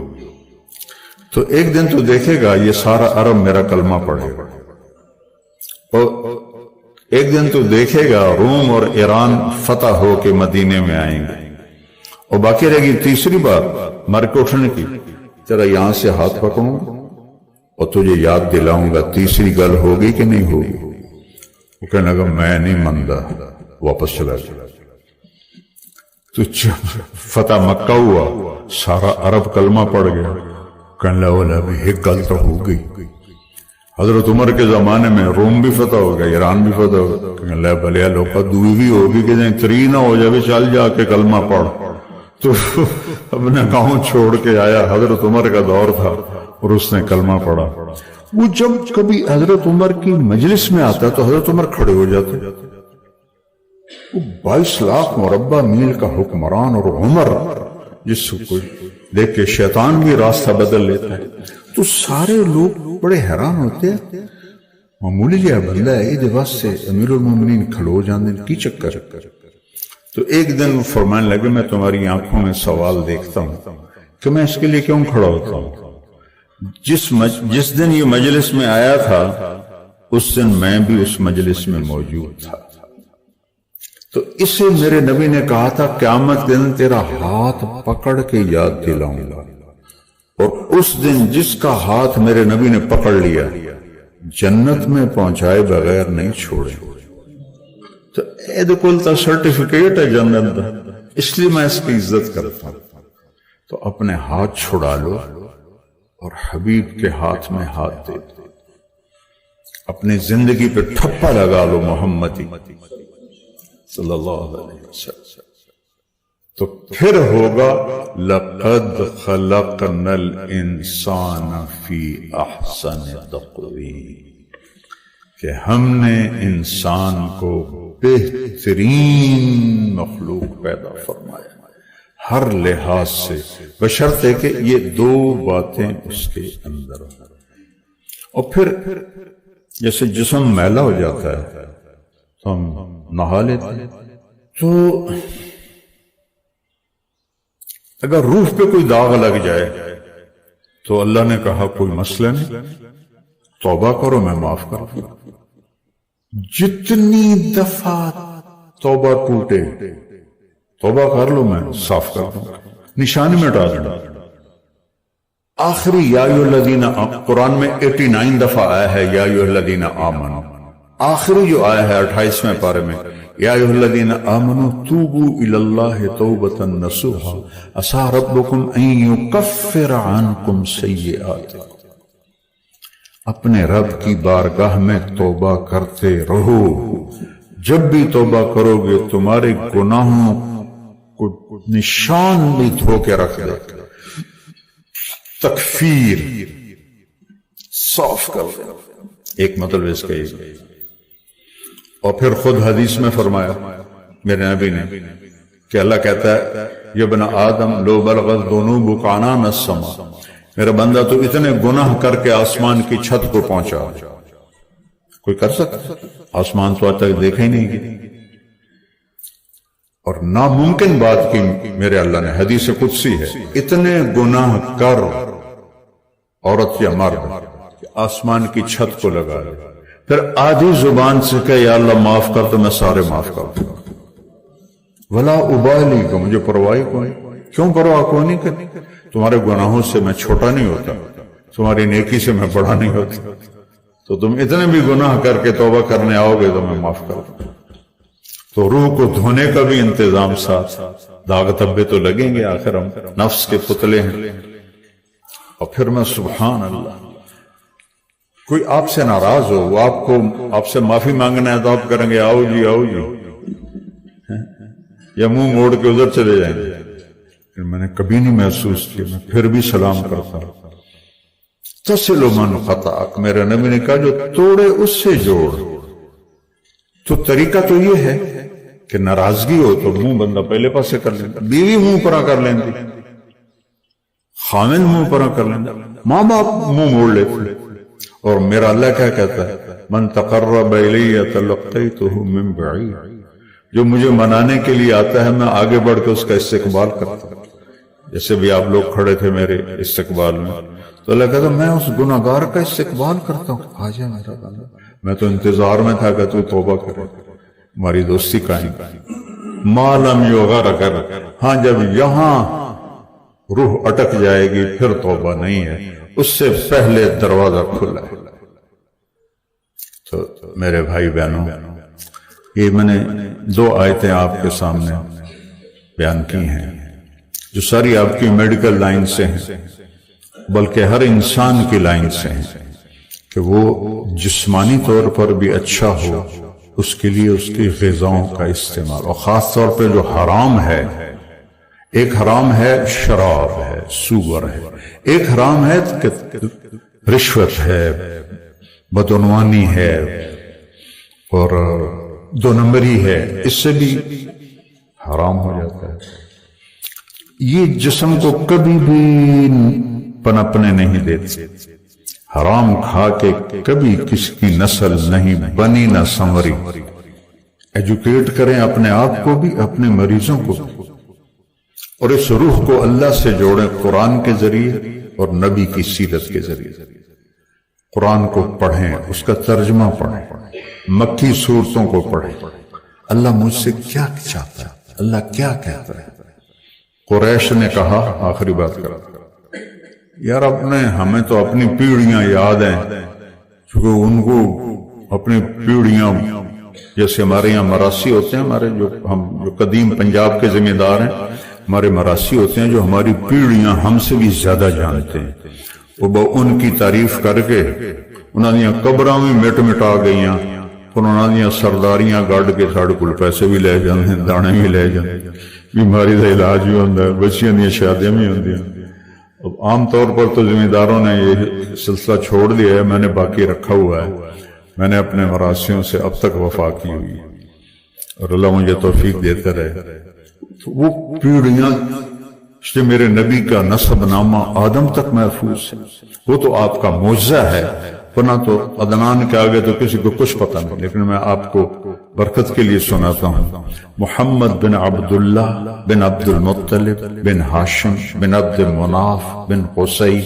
تو ایک دن تو دیکھے گا یہ سارا عرب میرا کلمہ پڑھے گا، اور ایک دن تو دیکھے گا روم اور ایران فتح ہو کے مدینے میں آئیں گے. اور باقی رہے گی تیسری بات مر کے اٹھنے کی. تیرا یہاں سے ہاتھ پکڑوں اور تجھے یاد دلاؤں گا تیسری گل ہوگی کہ نہیں ہوگی. وہ کہنے لگا میں نہیں مانتا، واپس چلا گیا. تو فتح مکہ ہوا، سارا عرب کلمہ پڑ گیا. کہنے لگا ایک گل تو ہو گئی. حضرت عمر کے زمانے میں روم بھی فتح ہو گیا، ایران بھی فتح ہو گیا. کہنے لگا بھلیا لوکا دوئی بھی ہوگی کہ جائیں 3 نہ ہو جائے چل جا کے کلمہ پڑھ. تو اپنے گاؤں چھوڑ کے آیا. حضرت عمر کا دور تھا اور اس نے کلمہ پڑھا. وہ جب کبھی حضرت عمر کی مجلس میں آتا تو حضرت عمر کھڑے ہو جاتے. وہ 22 لاکھ مربع میل کا حکمران اور عمر جس کو دیکھ کے شیطان بھی راستہ بدل لیتا ہے. تو سارے لوگ بڑے حیران ہوتے ہیں، معمولی جہاں بندہ ہے یہ واسطے امیر المومنین کھلو جاندے کی چکر. تو ایک دن وہ فرمانے لگے میں تمہاری آنکھوں میں سوال دیکھتا ہوں کہ میں اس کے لیے کیوں کھڑا ہوتا ہوں. جس دن یہ مجلس میں آیا تھا اس دن میں بھی اس مجلس میں موجود تھا. تو اسے میرے نبی نے کہا تھا قیامت کے دن تیرا ہاتھ پکڑ کے یاد دلاؤں گا، اور اس دن جس کا ہاتھ میرے نبی نے پکڑ لیا جنت میں پہنچائے بغیر نہیں چھوڑے. تو ایدکل سرٹیفکیٹ ہے جنت دا، اس لیے میں اس کی عزت کرتا ہوں. تو اپنے ہاتھ چھڑا لو اور حبیب کے ہاتھ میں ہاتھ دے دو. اپنی زندگی پہ ٹھپا لگا لو محمدی صلی اللہ علیہ وسلم. تو پھر ہوگا لقد خلقنا الانسان فی احسن تقویم. کہ ہم نے انسان کو بہترین مخلوق پیدا فرمایا ہر لحاظ سے، بشرطے کہ یہ دو باتیں اس کے اندر ہوں۔ اور پھر جیسے جسم میلا ہو جاتا ہے تو ہم نہا لیتے ہیں، تو اگر روح پہ کوئی داغ لگ جائے تو اللہ نے کہا کوئی مسئلہ نہیں، توبہ کرو میں معاف کر دوں گا۔ جتنی دفعہ توبہ ٹوٹے توبہ کر لو میں صاف کر دوں گا، نشانی مٹا دوں گا۔ آخری یا ایھا الذین قرآن میں 89 دفعہ آیا ہے یا ایھا الذین آمنوا، آخری جو آیا ہے 28ویں پارے میں یا ایھا الذین آمنوا توبوا الی اللہ توبۃ نصوحا عسیٰ ربکم ان یکفر عنکم سیئاتکم، اپنے رب کی بارگاہ میں توبہ کرتے رہو، جب بھی توبہ کرو گے تمہارے گناہوں کو نشان بھی دھو کے رکھ دے، تکفیر صاف کر دے، ایک مطلب اس کا یہ۔ اور پھر خود حدیث میں فرمایا میرے نبی نے کہ اللہ کہتا ہے یا ابن آدم لو بلغت ذنوبک عنان السماء، میرا بندہ تو اتنے گناہ کر کے آسمان کی چھت کو پہنچا، کوئی کر سکتا؟ آسمان تو آج تک دیکھا ہی نہیں گیا، اور ناممکن بات کی میرے اللہ نے، حدیث قدسی ہے، اتنے گناہ کر عورت یا مرد آسمان کی چھت کو لگا لے، پھر آدھی زبان سے کہ یا اللہ معاف کر تو میں سارے معاف کر دوں گا، ولا ابالی کو مجھے پرواہ کوئی، کیوں پرواہ کوئی نہیں کرنی، تمہارے گناہوں سے میں چھوٹا نہیں ہوتا، تمہاری نیکی سے میں بڑا نہیں ہوتا، تو تم اتنے بھی گناہ کر کے توبہ کرنے آؤ گے تو میں معاف کر دوں گا۔ تو روح کو دھونے کا بھی انتظام ساتھ، داغ دھبے تو لگیں گے، آخر ہم نفس کے پتلے ہیں۔ اور پھر میں سبحان اللہ، کوئی آپ سے ناراض ہو، وہ آپ سے معافی مانگنا ہے تو آپ کریں گے آؤ جی آؤ جی، یا منہ موڑ کے ادھر چلے جائیں گے۔ میں نے کبھی نہیں محسوس کیا، میں پھر بھی سلام کرتا ہوں۔ تصل من قطعک، میرے نبی نے کہا جو توڑے اس سے جوڑ۔ تو طریقہ تو یہ ہے کہ ناراضگی ہو تو منہ بندہ پہلے پاسے کر لیتا، بیوی منہ پرا کر لیندی، خامن منہ پرا کر لیندہ، ماں باپ منہ موڑ لیتے۔ اور میرا اللہ کیا کہتا ہے من تقرب الی تلقیتہ من بعید، جو مجھے منانے کے لیے آتا ہے میں آگے بڑھ کے اس کا استقبال کرتا ہوں۔ جیسے بھی آپ لوگ کھڑے تھے میرے استقبال میں، تو اللہ کہتا میں اس گناہگار کا استقبال کرتا ہوں، آ جائے میرا بندہ، میں تو انتظار میں تھا کہ تو توبہ کرے، ہماری دوستی قائم۔ ما لم یغرغر، ہاں جب یہاں روح اٹک جائے گی پھر توبہ نہیں ہے، اس سے پہلے دروازہ کھلا ہے۔ تو میرے بھائی بہنوں، یہ میں نے 2 آیتیں آپ کے سامنے بیان کی ہیں جو ساری آپ کی میڈیکل لائن سے ہیں، بلکہ ہر انسان کی لائن سے ہیں، کہ وہ جسمانی طور پر بھی اچھا ہو، اس کے لیے اس کی غذاؤں کا استعمال، اور خاص طور پہ جو حرام ہے، ایک حرام ہے شراب ہے، سور ہے، ایک حرام ہے کہ رشوت ہے، بدعنوانی ہے، اور 2 نمبری ہے، اس سے بھی حرام ہو جاتا ہے۔ یہ جسم کو کبھی بھی پنپنے نہیں دیتے، حرام کھا کے کبھی کسی کی نسل نہیں بنی نہ سنوری۔ ایجوکیٹ کریں اپنے آپ کو بھی، اپنے مریضوں کو بھی، اور اس روح کو اللہ سے جوڑیں قرآن کے ذریعے اور نبی کی سیرت کے ذریعے۔ قرآن کو پڑھیں، اس کا ترجمہ پڑھیں، مکی صورتوں کو پڑھیں، اللہ مجھ سے کیا چاہتا ہے، اللہ کیا کہتا ہے۔ قریش نے کہا، آخری بات کر یار ہمیں تو اپنی پیڑیاں یاد ہیں، کیونکہ ان کو اپنی پیڑیاں، جیسے ہمارے یہاں مراسی ہوتے ہیں، ہمارے جو قدیم پنجاب کے ذمہ دار ہیں، ہمارے مراسی ہوتے ہیں جو ہماری پیڑیاں ہم سے بھی زیادہ جانتے ہیں، وہ ان کی تعریف کر کے انہوں نے قبراں بھی مٹ مٹا گئیاں، انہوں نے سرداریاں گاڑ کے ساڑھے کل پیسے بھی لے جاندے، دانے بھی لے جاندے، بیماری کا علاج بھی ہوتا ہے، بچیاں دیا شادیاں بھی ہوتی ہیں۔ اب عام طور پر تو ذمہ داروں نے یہ سلسلہ چھوڑ دیا ہے، میں نے باقی رکھا ہوا ہے، میں نے اپنے مراسیوں سے اب تک وفا کی ہوئی ہے، اور اللہ مجھے توفیق دیتا رہے۔ تو وہ پیڑیاں جو میرے نبی کا نسب نامہ آدم تک محفوظ ہے، وہ تو آپ کا معجزہ ہے، ورنہ تو عدنان کے آگے تو کسی کو کچھ پتہ نہیں۔ لیکن میں آپ کو برکت کے لیے سناتا ہوں۔ محمد بن عبداللہ بن عبد المطلب بن ہاشم بن عبد مناف بن قصی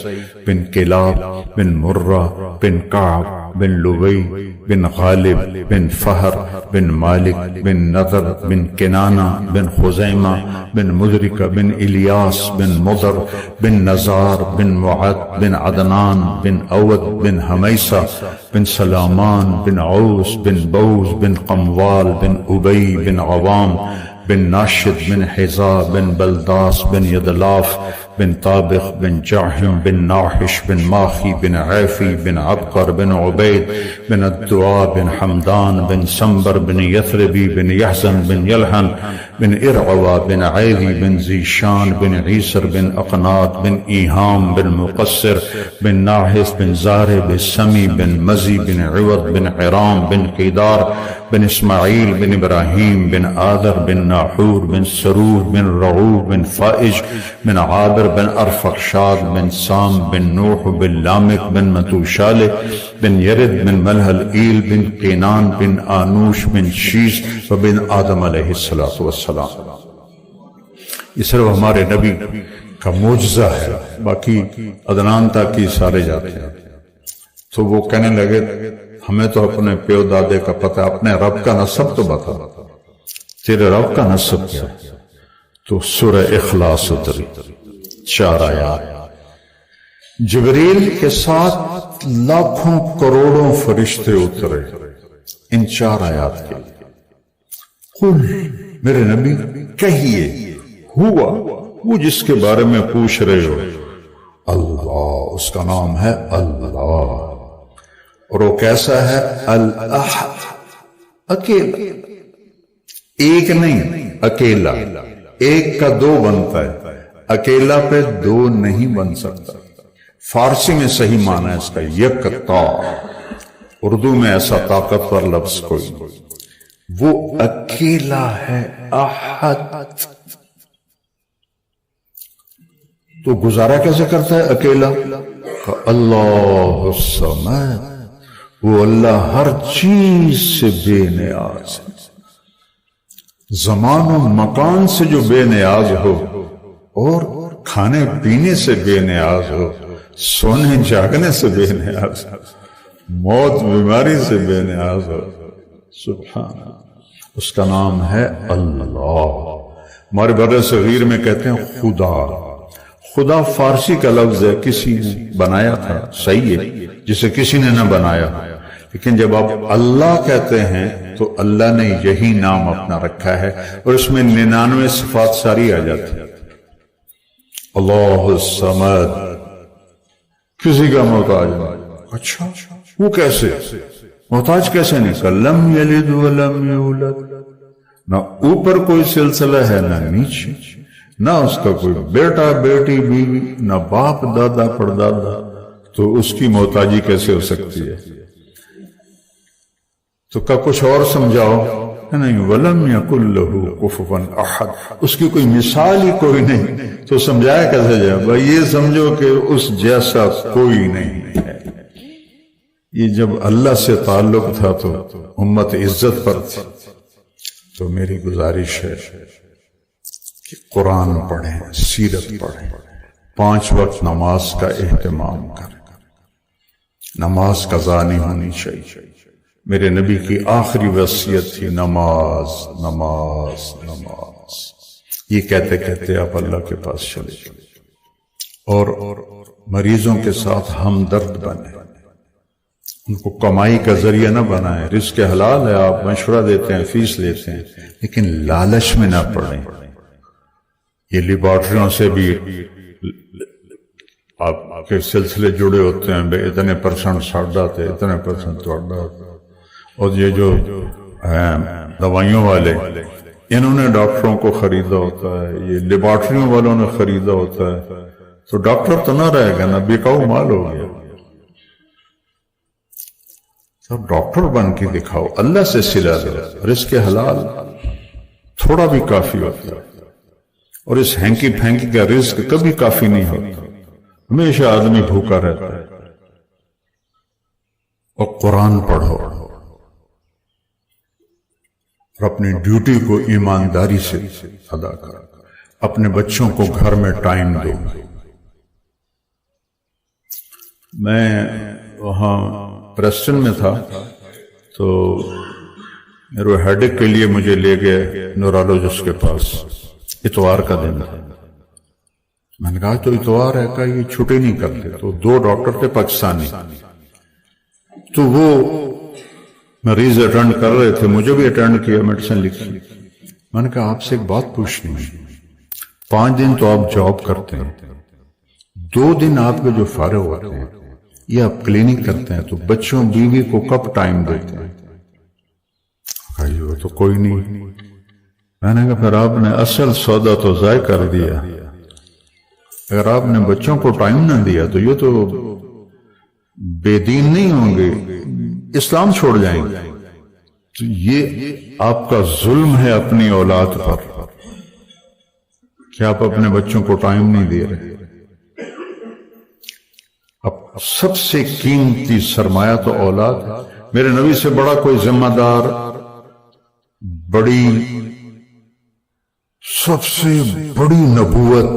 بن کلاب بن مرہ بن کعب بن لبی بن غالب بن فہر بن مالک بن نضر بن کنانہ بن خزیمہ بن مدرکہ بن الیاس بن مضر بن نزار بن معد بن عدنان بن اود بن حمیسہ بن سلامان بن عوس بن بوز بن قموال بن ابی بن عوام بن ناشد بن حذا بن بلداس بن یدلاف بن طابخ بن جعهم بن ناحش بن ماخی بن عیفی بن عبقر بن عبید بن الدعاء بن حمدان بن سنبر بن یثربی بن یحزن بن یلحن بن ارعوا بن عیلی بن زیشان بن عیسر بن اقناط بن ایہام بن مقصر بن ناحس بن زارع بن سمی بن مزی بن عوض بن عرام بن قیدار بن اسماعیل بن ابراہیم بن آذر بن ناحور بن سرور بن رعوب بن فائج بن عابر بن ارفخشاد بن سام بن نوح بن لامک بن متوشالہ بن یرد بن ملحل ایل بن قینان بن آنوش بن شیش وبن آدم علیہ السلام۔ یہ صرف ہمارے نبی کا معجزہ ہے، باقی عدنان تک کی سارے جاتے ہیں۔ تو وہ کہنے لگے ہمیں تو اپنے پیو دادے کا پتہ، اپنے رب کا نسب تو بتا، تیرے رب کا نسب کیا؟ تو سورہ اخلاص اتری، 4 آیات۔ جبریل کے ساتھ لاکھوں کروڑوں فرشتے اترے ان 4 آیات کے لیے۔ قل، میرے نبی کہیے، ہوا وہ جس کے بارے میں پوچھ رہے ہو، اللہ، اس کا نام ہے اللہ، اور وہ کیسا ہے؟ الاحد، اکیلا، ایک نہیں، اکیلا۔ ایک کا 2 بنتا ہے، اکیلا پہ 2 نہیں بن سکتا۔ فارسی میں صحیح معنی ہے اس کا یکتا، اردو میں ایسا طاقتور لفظ کوئی نہیں۔ وہ اکیلا ہے، احد۔ تو گزارا کیسے کرتا ہے اکیلا؟ اللہ الصمد، وہ اللہ ہر چیز سے بے نیاز ہے، زمان و مکان سے جو بے نیاز ہو، اور کھانے پینے سے بے نیاز ہو، سونے جاگنے سے بے نیاز ہو، موت بیماری سے بے نیاز ہو، سبحان اللہ، اس کا نام ہے اللہ۔ ہمارے بر صغیر میں کہتے ہیں خدا۔ خدا فارسی کا لفظ ہے، کسی نے بنایا تھا، صحیح ہے، جسے کسی نے نہ بنایا، لیکن جب آپ اللہ کہتے ہیں تو اللہ نے یہی نام اپنا رکھا ہے، اور اس میں 99 صفات ساری آ جاتی ہیں۔ اللہ الصمد، کسی کا محتاج نہیں۔ اچھا، وہ کیسے محتاج کیسے نہیں؟ کہ لم یلد ولم یولد، نہ اوپر کوئی سلسلہ ہے نہ نیچے، نہ اس کا کوئی بیٹا بیٹی بیوی، نہ باپ دادا پردادا، تو اس کی محتاجی کیسے ہو سکتی ہے؟ تو کا کچھ اور سمجھاؤ، نہیں، وَلَمْ يَكُنْ لَهُ كُفُوًا أَحَدٌ، اس کی کوئی مثال ہی کوئی نہیں، تو سمجھایا کیسے جائے؟ بھائی یہ سمجھو کہ اس جیسا کوئی نہیں ہے۔ یہ جب اللہ سے تعلق تھا تو امت عزت پر تھی۔ تو میری گزارش ہے کہ قرآن پڑھیں، سیرت پڑھیں، 5 وقت نماز کا اہتمام کریں، نماز قضا نہیں ہونی چاہیے۔ میرے نبی کی آخری وصیت تھی نماز نماز نماز۔ یہ کہتے کہتے آپ اللہ کے پاس چلے گئے، اور مریضوں کے ساتھ ہمدرد بنے، ان کو کمائی کا ذریعہ نہ بنائیں۔ رزق حلال ہے، آپ مشورہ دیتے ہیں، فیس لیتے ہیں، لیکن لالچ میں نہ پڑیں۔ یہ لیبارٹریوں سے بھی آپ کے سلسلے جڑے ہوتے ہیں، بے اتنے % ساڑھا تھے، اتنے % توڑا، اور یہ جو دوائیوں والے، انہوں نے ڈاکٹروں کو خریدا ہوتا ہے، یہ لیبارٹریوں والوں نے خریدا ہوتا ہے، تو ڈاکٹر تو نہ رہے گا، نہ بکاؤ مال ہو گیا۔ سب ڈاکٹر بن کے دکھاؤ، اللہ سے صلہ دو، رزق حلال تھوڑا بھی کافی ہوتا ہے، اور اس ہینکی پھینکی کا رزق کبھی کافی نہیں ہوتا، ہمیشہ آدمی بھوکا رہتا ہے۔ اور قرآن پڑھو اور اپنی ڈیوٹی کو ایمانداری سے ادا کرو، اپنے بچوں کو گھر میں ٹائم دو۔ میں وہاں پریسٹن میں تھا تو میرے ہیڈک کے لیے مجھے لے گئے نیورولوجسٹ کے پاس، اتوار کا دن تھا۔ میں نے کہا تو اتوار ہے، کہ یہ چھٹی نہیں کرتے، تو 2 ڈاکٹر تھے پاکستانی، تو وہ مریض اٹینڈ کر رہے تھے، مجھے بھی اٹینڈ کیا، میڈیسن لکھی۔ میں نے کہا آپ سے ایک بات پوچھنی ہے، 5 دن تو آپ جاب کرتے ہیں، 2 دن آپ کے جو فارغ ہوتے ہیں یہ آپ کلینک کرتے ہیں، تو بچوں بیوی کو کب ٹائم دیتے ہیں؟ کہا وہ تو کوئی نہیں۔ میں نے کہا پھر آپ نے اصل سودا تو ضائع کر دیا، اگر آپ نے بچوں کو ٹائم نہ دیا تو یہ تو بے دین نہیں ہوں گے، اسلام چھوڑ جائیں گے۔ تو یہ آپ کا ظلم ہے اپنی اولاد پر کہ آپ اپنے بچوں کو ٹائم نہیں دے رہے۔ اب سب سے قیمتی سرمایہ تو اولاد ہے۔ میرے نبی سے بڑا کوئی ذمہ دار، بڑی سب سے بڑی نبوت،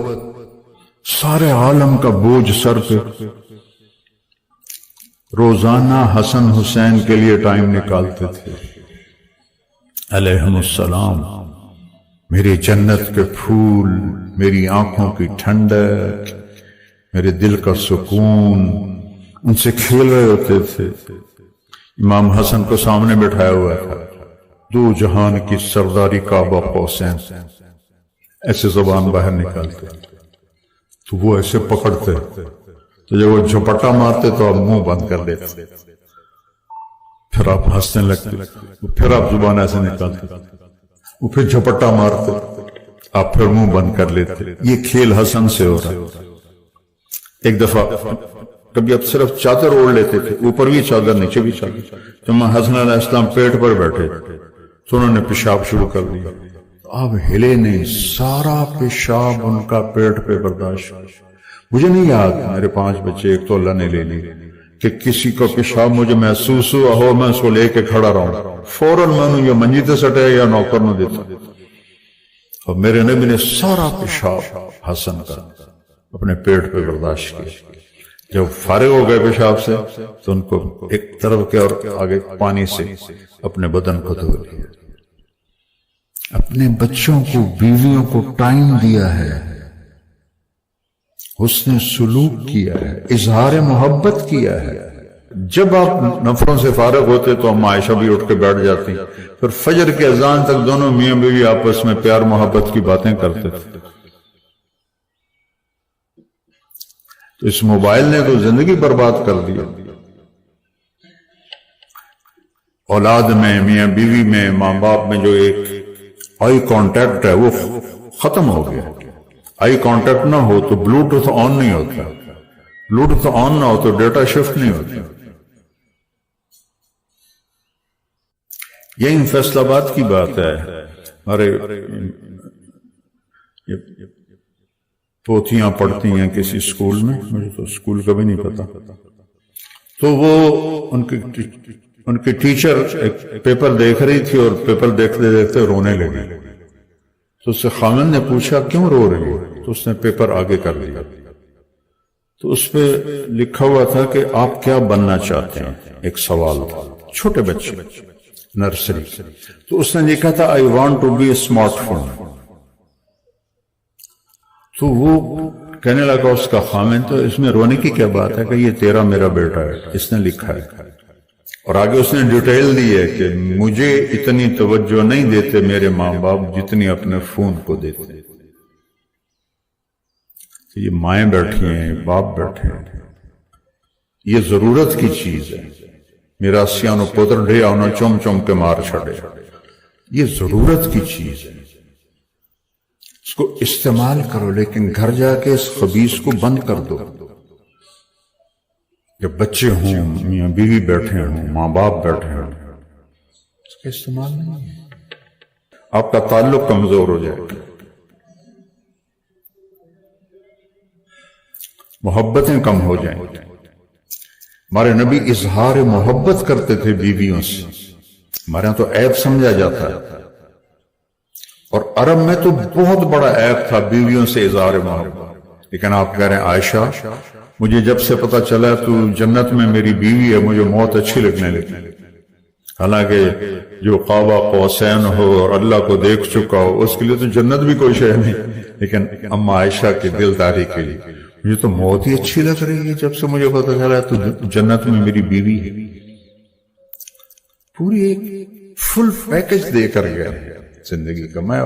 سارے عالم کا بوجھ سر پہ، روزانہ حسن حسین کے لیے ٹائم نکالتے تھے علیہم السلام، میری جنت کے پھول، میری آنکھوں کی ٹھنڈک، میرے دل کا سکون، ان سے کھیل رہے ہوتے تھے۔ امام حسن کو سامنے بٹھایا ہوا تھا، 2 جہان کی سرداری کعبہ قوسین، ایسے زبان باہر نکالتے تو وہ ایسے پکڑتے، تو جب وہ جھپٹا مارتے تو آپ منہ بند کر لیتے، پھر آپ ہنسنے لگتے، پھر آپ زبان ایسے نکالتے، وہ پھر جھپٹا مارتے، آپ پھر منہ بند کر لیتے۔ یہ کھیل حسن سے ہو رہا۔ ایک دفعہ کبھی اب صرف چادر اوڑھ لیتے تھے، اوپر بھی چادر نیچے بھی چادر، جب حسن علیہ السلام پیٹ پر بیٹھے تو انہوں نے پیشاب شروع کر دیا، آپ ہلے نہیں، سارا پیشاب ان کا پیٹ پہ برداشت۔ مجھے نہیں یاد، میرے 5 بچے، ایک تو اللہ نے لے لی، کہ کسی کو پیشاب مجھے محسوس ہوا ہو میں اس کو لے کے کھڑا رہوں، فوراً میں نے یہ منجی تے سٹے یا نوکر نہ دیتا، اور میرے نبی نے سارا پیشاب حسن کا اپنے پیٹ پہ برداشت کیا۔ جب فارغ ہو گئے پیشاب سے تو ان کو ایک طرف کے اور آگے پانی سے اپنے بدن کو دھو لیا۔ اپنے بچوں کو، بیویوں کو ٹائم دیا ہے، حسن سلوک کیا ہے، اظہار محبت کیا ہے۔ جب آپ نفروں سے فارغ ہوتے تو ہم عائشہ بھی اٹھ کے بیٹھ جاتی، پھر فجر کے اذان تک دونوں میاں بیوی آپس میں پیار محبت کی باتیں کرتے تھے۔ تو اس موبائل نے تو زندگی برباد کر دی۔ اولاد میں، میاں بیوی میں، ماں باپ میں جو ایک آئی کانٹیکٹ ہے وہ ختم ہو گیا۔ آئی کانٹیکٹ نہ ہو تو بلوٹوتھ آن نہیں ہوتا، بلوٹوتھ آن نہ ہو تو ڈیٹا شفٹ نہیں ہوتا۔ یہی فیصل آباد کی بات ہے، ہمارے پوتیاں پڑھتی ہیں کسی اسکول میں، مجھے تو اسکول کا بھی نہیں پتا، تو وہ ان کی ٹیچر ایک پیپر دیکھ رہی تھی اور پیپر دیکھتے دیکھتے رونے لگی، تو اس سے خامن نے پوچھا کیوں رو رہی ہے، تو اس نے پیپر آگے کر دیا، تو اس پہ لکھا ہوا تھا کہ آپ کیا بننا چاہتے ہیں، ایک سوال تھا، چھوٹے بچے نرسری، تو اس نے لکھا تھا I want to be a smart phone۔ تو وہ کہنے لگا اس کا خامن تو اس میں رونے کی کیا بات ہے کہ یہ تیرا میرا بیٹا ہے، اس نے لکھا ہے، اور آگے اس نے ڈیٹیل دی ہے کہ مجھے اتنی توجہ نہیں دیتے میرے ماں باپ جتنی اپنے فون کو دیتے۔ یہ مائیں بیٹھی ہیں، باپ بیٹھے ہیں، یہ ضرورت کی چیز ہے۔ میرا سیانو پتر ڈھے آنا چوم چوم کے مار چھڑے، یہ ضرورت کی چیز ہے، اس کو استعمال کرو، لیکن گھر جا کے اس خبیث کو بند کر دو۔ جب بچے ہوں، میاں بیوی بیٹھے ہوں، ماں باپ بیٹھے ہوں، اس کا استعمال نہیں ہے، آپ کا تعلق کمزور ہو جائے گا، محبتیں کم ہو جائیں گی۔ ہمارے نبی اظہار محبت کرتے تھے بیویوں سے، ہمارے ہاں تو عیب سمجھا جاتا ہے، اور عرب میں تو بہت بڑا عیب تھا بیویوں سے اظہار محبت۔ لیکن آپ کہہ رہے ہیں عائشہ مجھے جب سے پتا چلا تو جنت میں میری بیوی ہے مجھے موت اچھی لگنے لگی، حالانکہ جو قاب قوسین ہو اور اللہ کو دیکھ چکا ہو اس کے لیے تو جنت بھی کوئی شے نہیں، لیکن اما عائشہ کی دلداری کے لیے مجھے تو موت ہی اچھی لگ رہی ہے جب سے مجھے پتا چلا تو جنت میں میری بیوی ہے۔ پوری ایک فل پیکج دے کر گیا زندگی کا۔ میں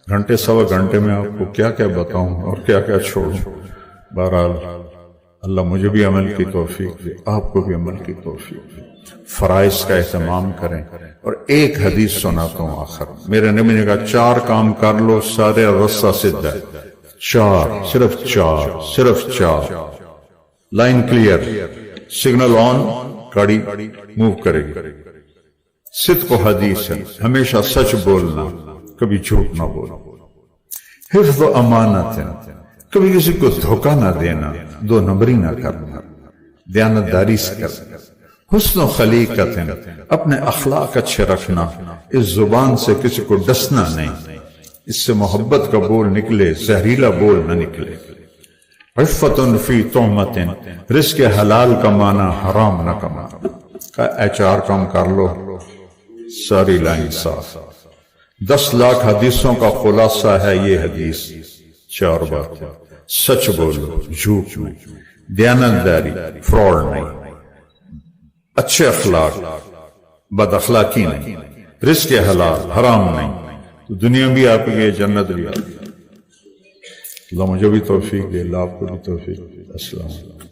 گھنٹے سوا گھنٹے میں آپ کو کیا کیا بتاؤں اور کیا کیا چھوڑوں۔ بہرحال اللہ مجھے بھی عمل کی توفیق دے، آپ کو بھی عمل کی توفیق دے، فرائض کا اہتمام کریں۔ اور ایک حدیث سناتا ہوں آخر، میرے نبی نے کہا 4 کام کر لو سارے رستہ سدھا ہے، 4 صرف 4 لائن کلیئر، سگنل آن، گاڑی موو کرے گی۔ صدق و حدیث ہے، ہمیشہ سچ بولنا، کبھی جھوٹ نہ بولنا، حفظ و امانت ہے، کبھی کسی کو دھوکہ نہ دینا، 2 نمبری نہ کرنا، دیانتداری سے کرنا، حسن و خلیقت ہے، اپنے اخلاق اچھے رکھنا، اس زبان سے کسی کو ڈسنا نہیں، اس سے محبت کا بول نکلے، زہریلا بول نہ نکلے، عفت فی طعمت، رزق حلال کمانا، حرام نہ کمانا۔ 4 کام کر لو ساری لائن صاف۔ 10 لاکھ حدیثوں کا خلاصہ ہے یہ حدیث، 4 باتیں، سچ بولو، جھوٹ نہیں، دیانتداری، فراڈ نہیں، اچھے اخلاق، بد اخلاقی نہیں، رزق حلال، حرام نہیں، تو دنیا بھی آپ کی جنت بھی آپ کی۔ اللہ مجھے بھی توفیق دے، اللہ آپ کو بھی توفیق دے۔ السلام علیکم۔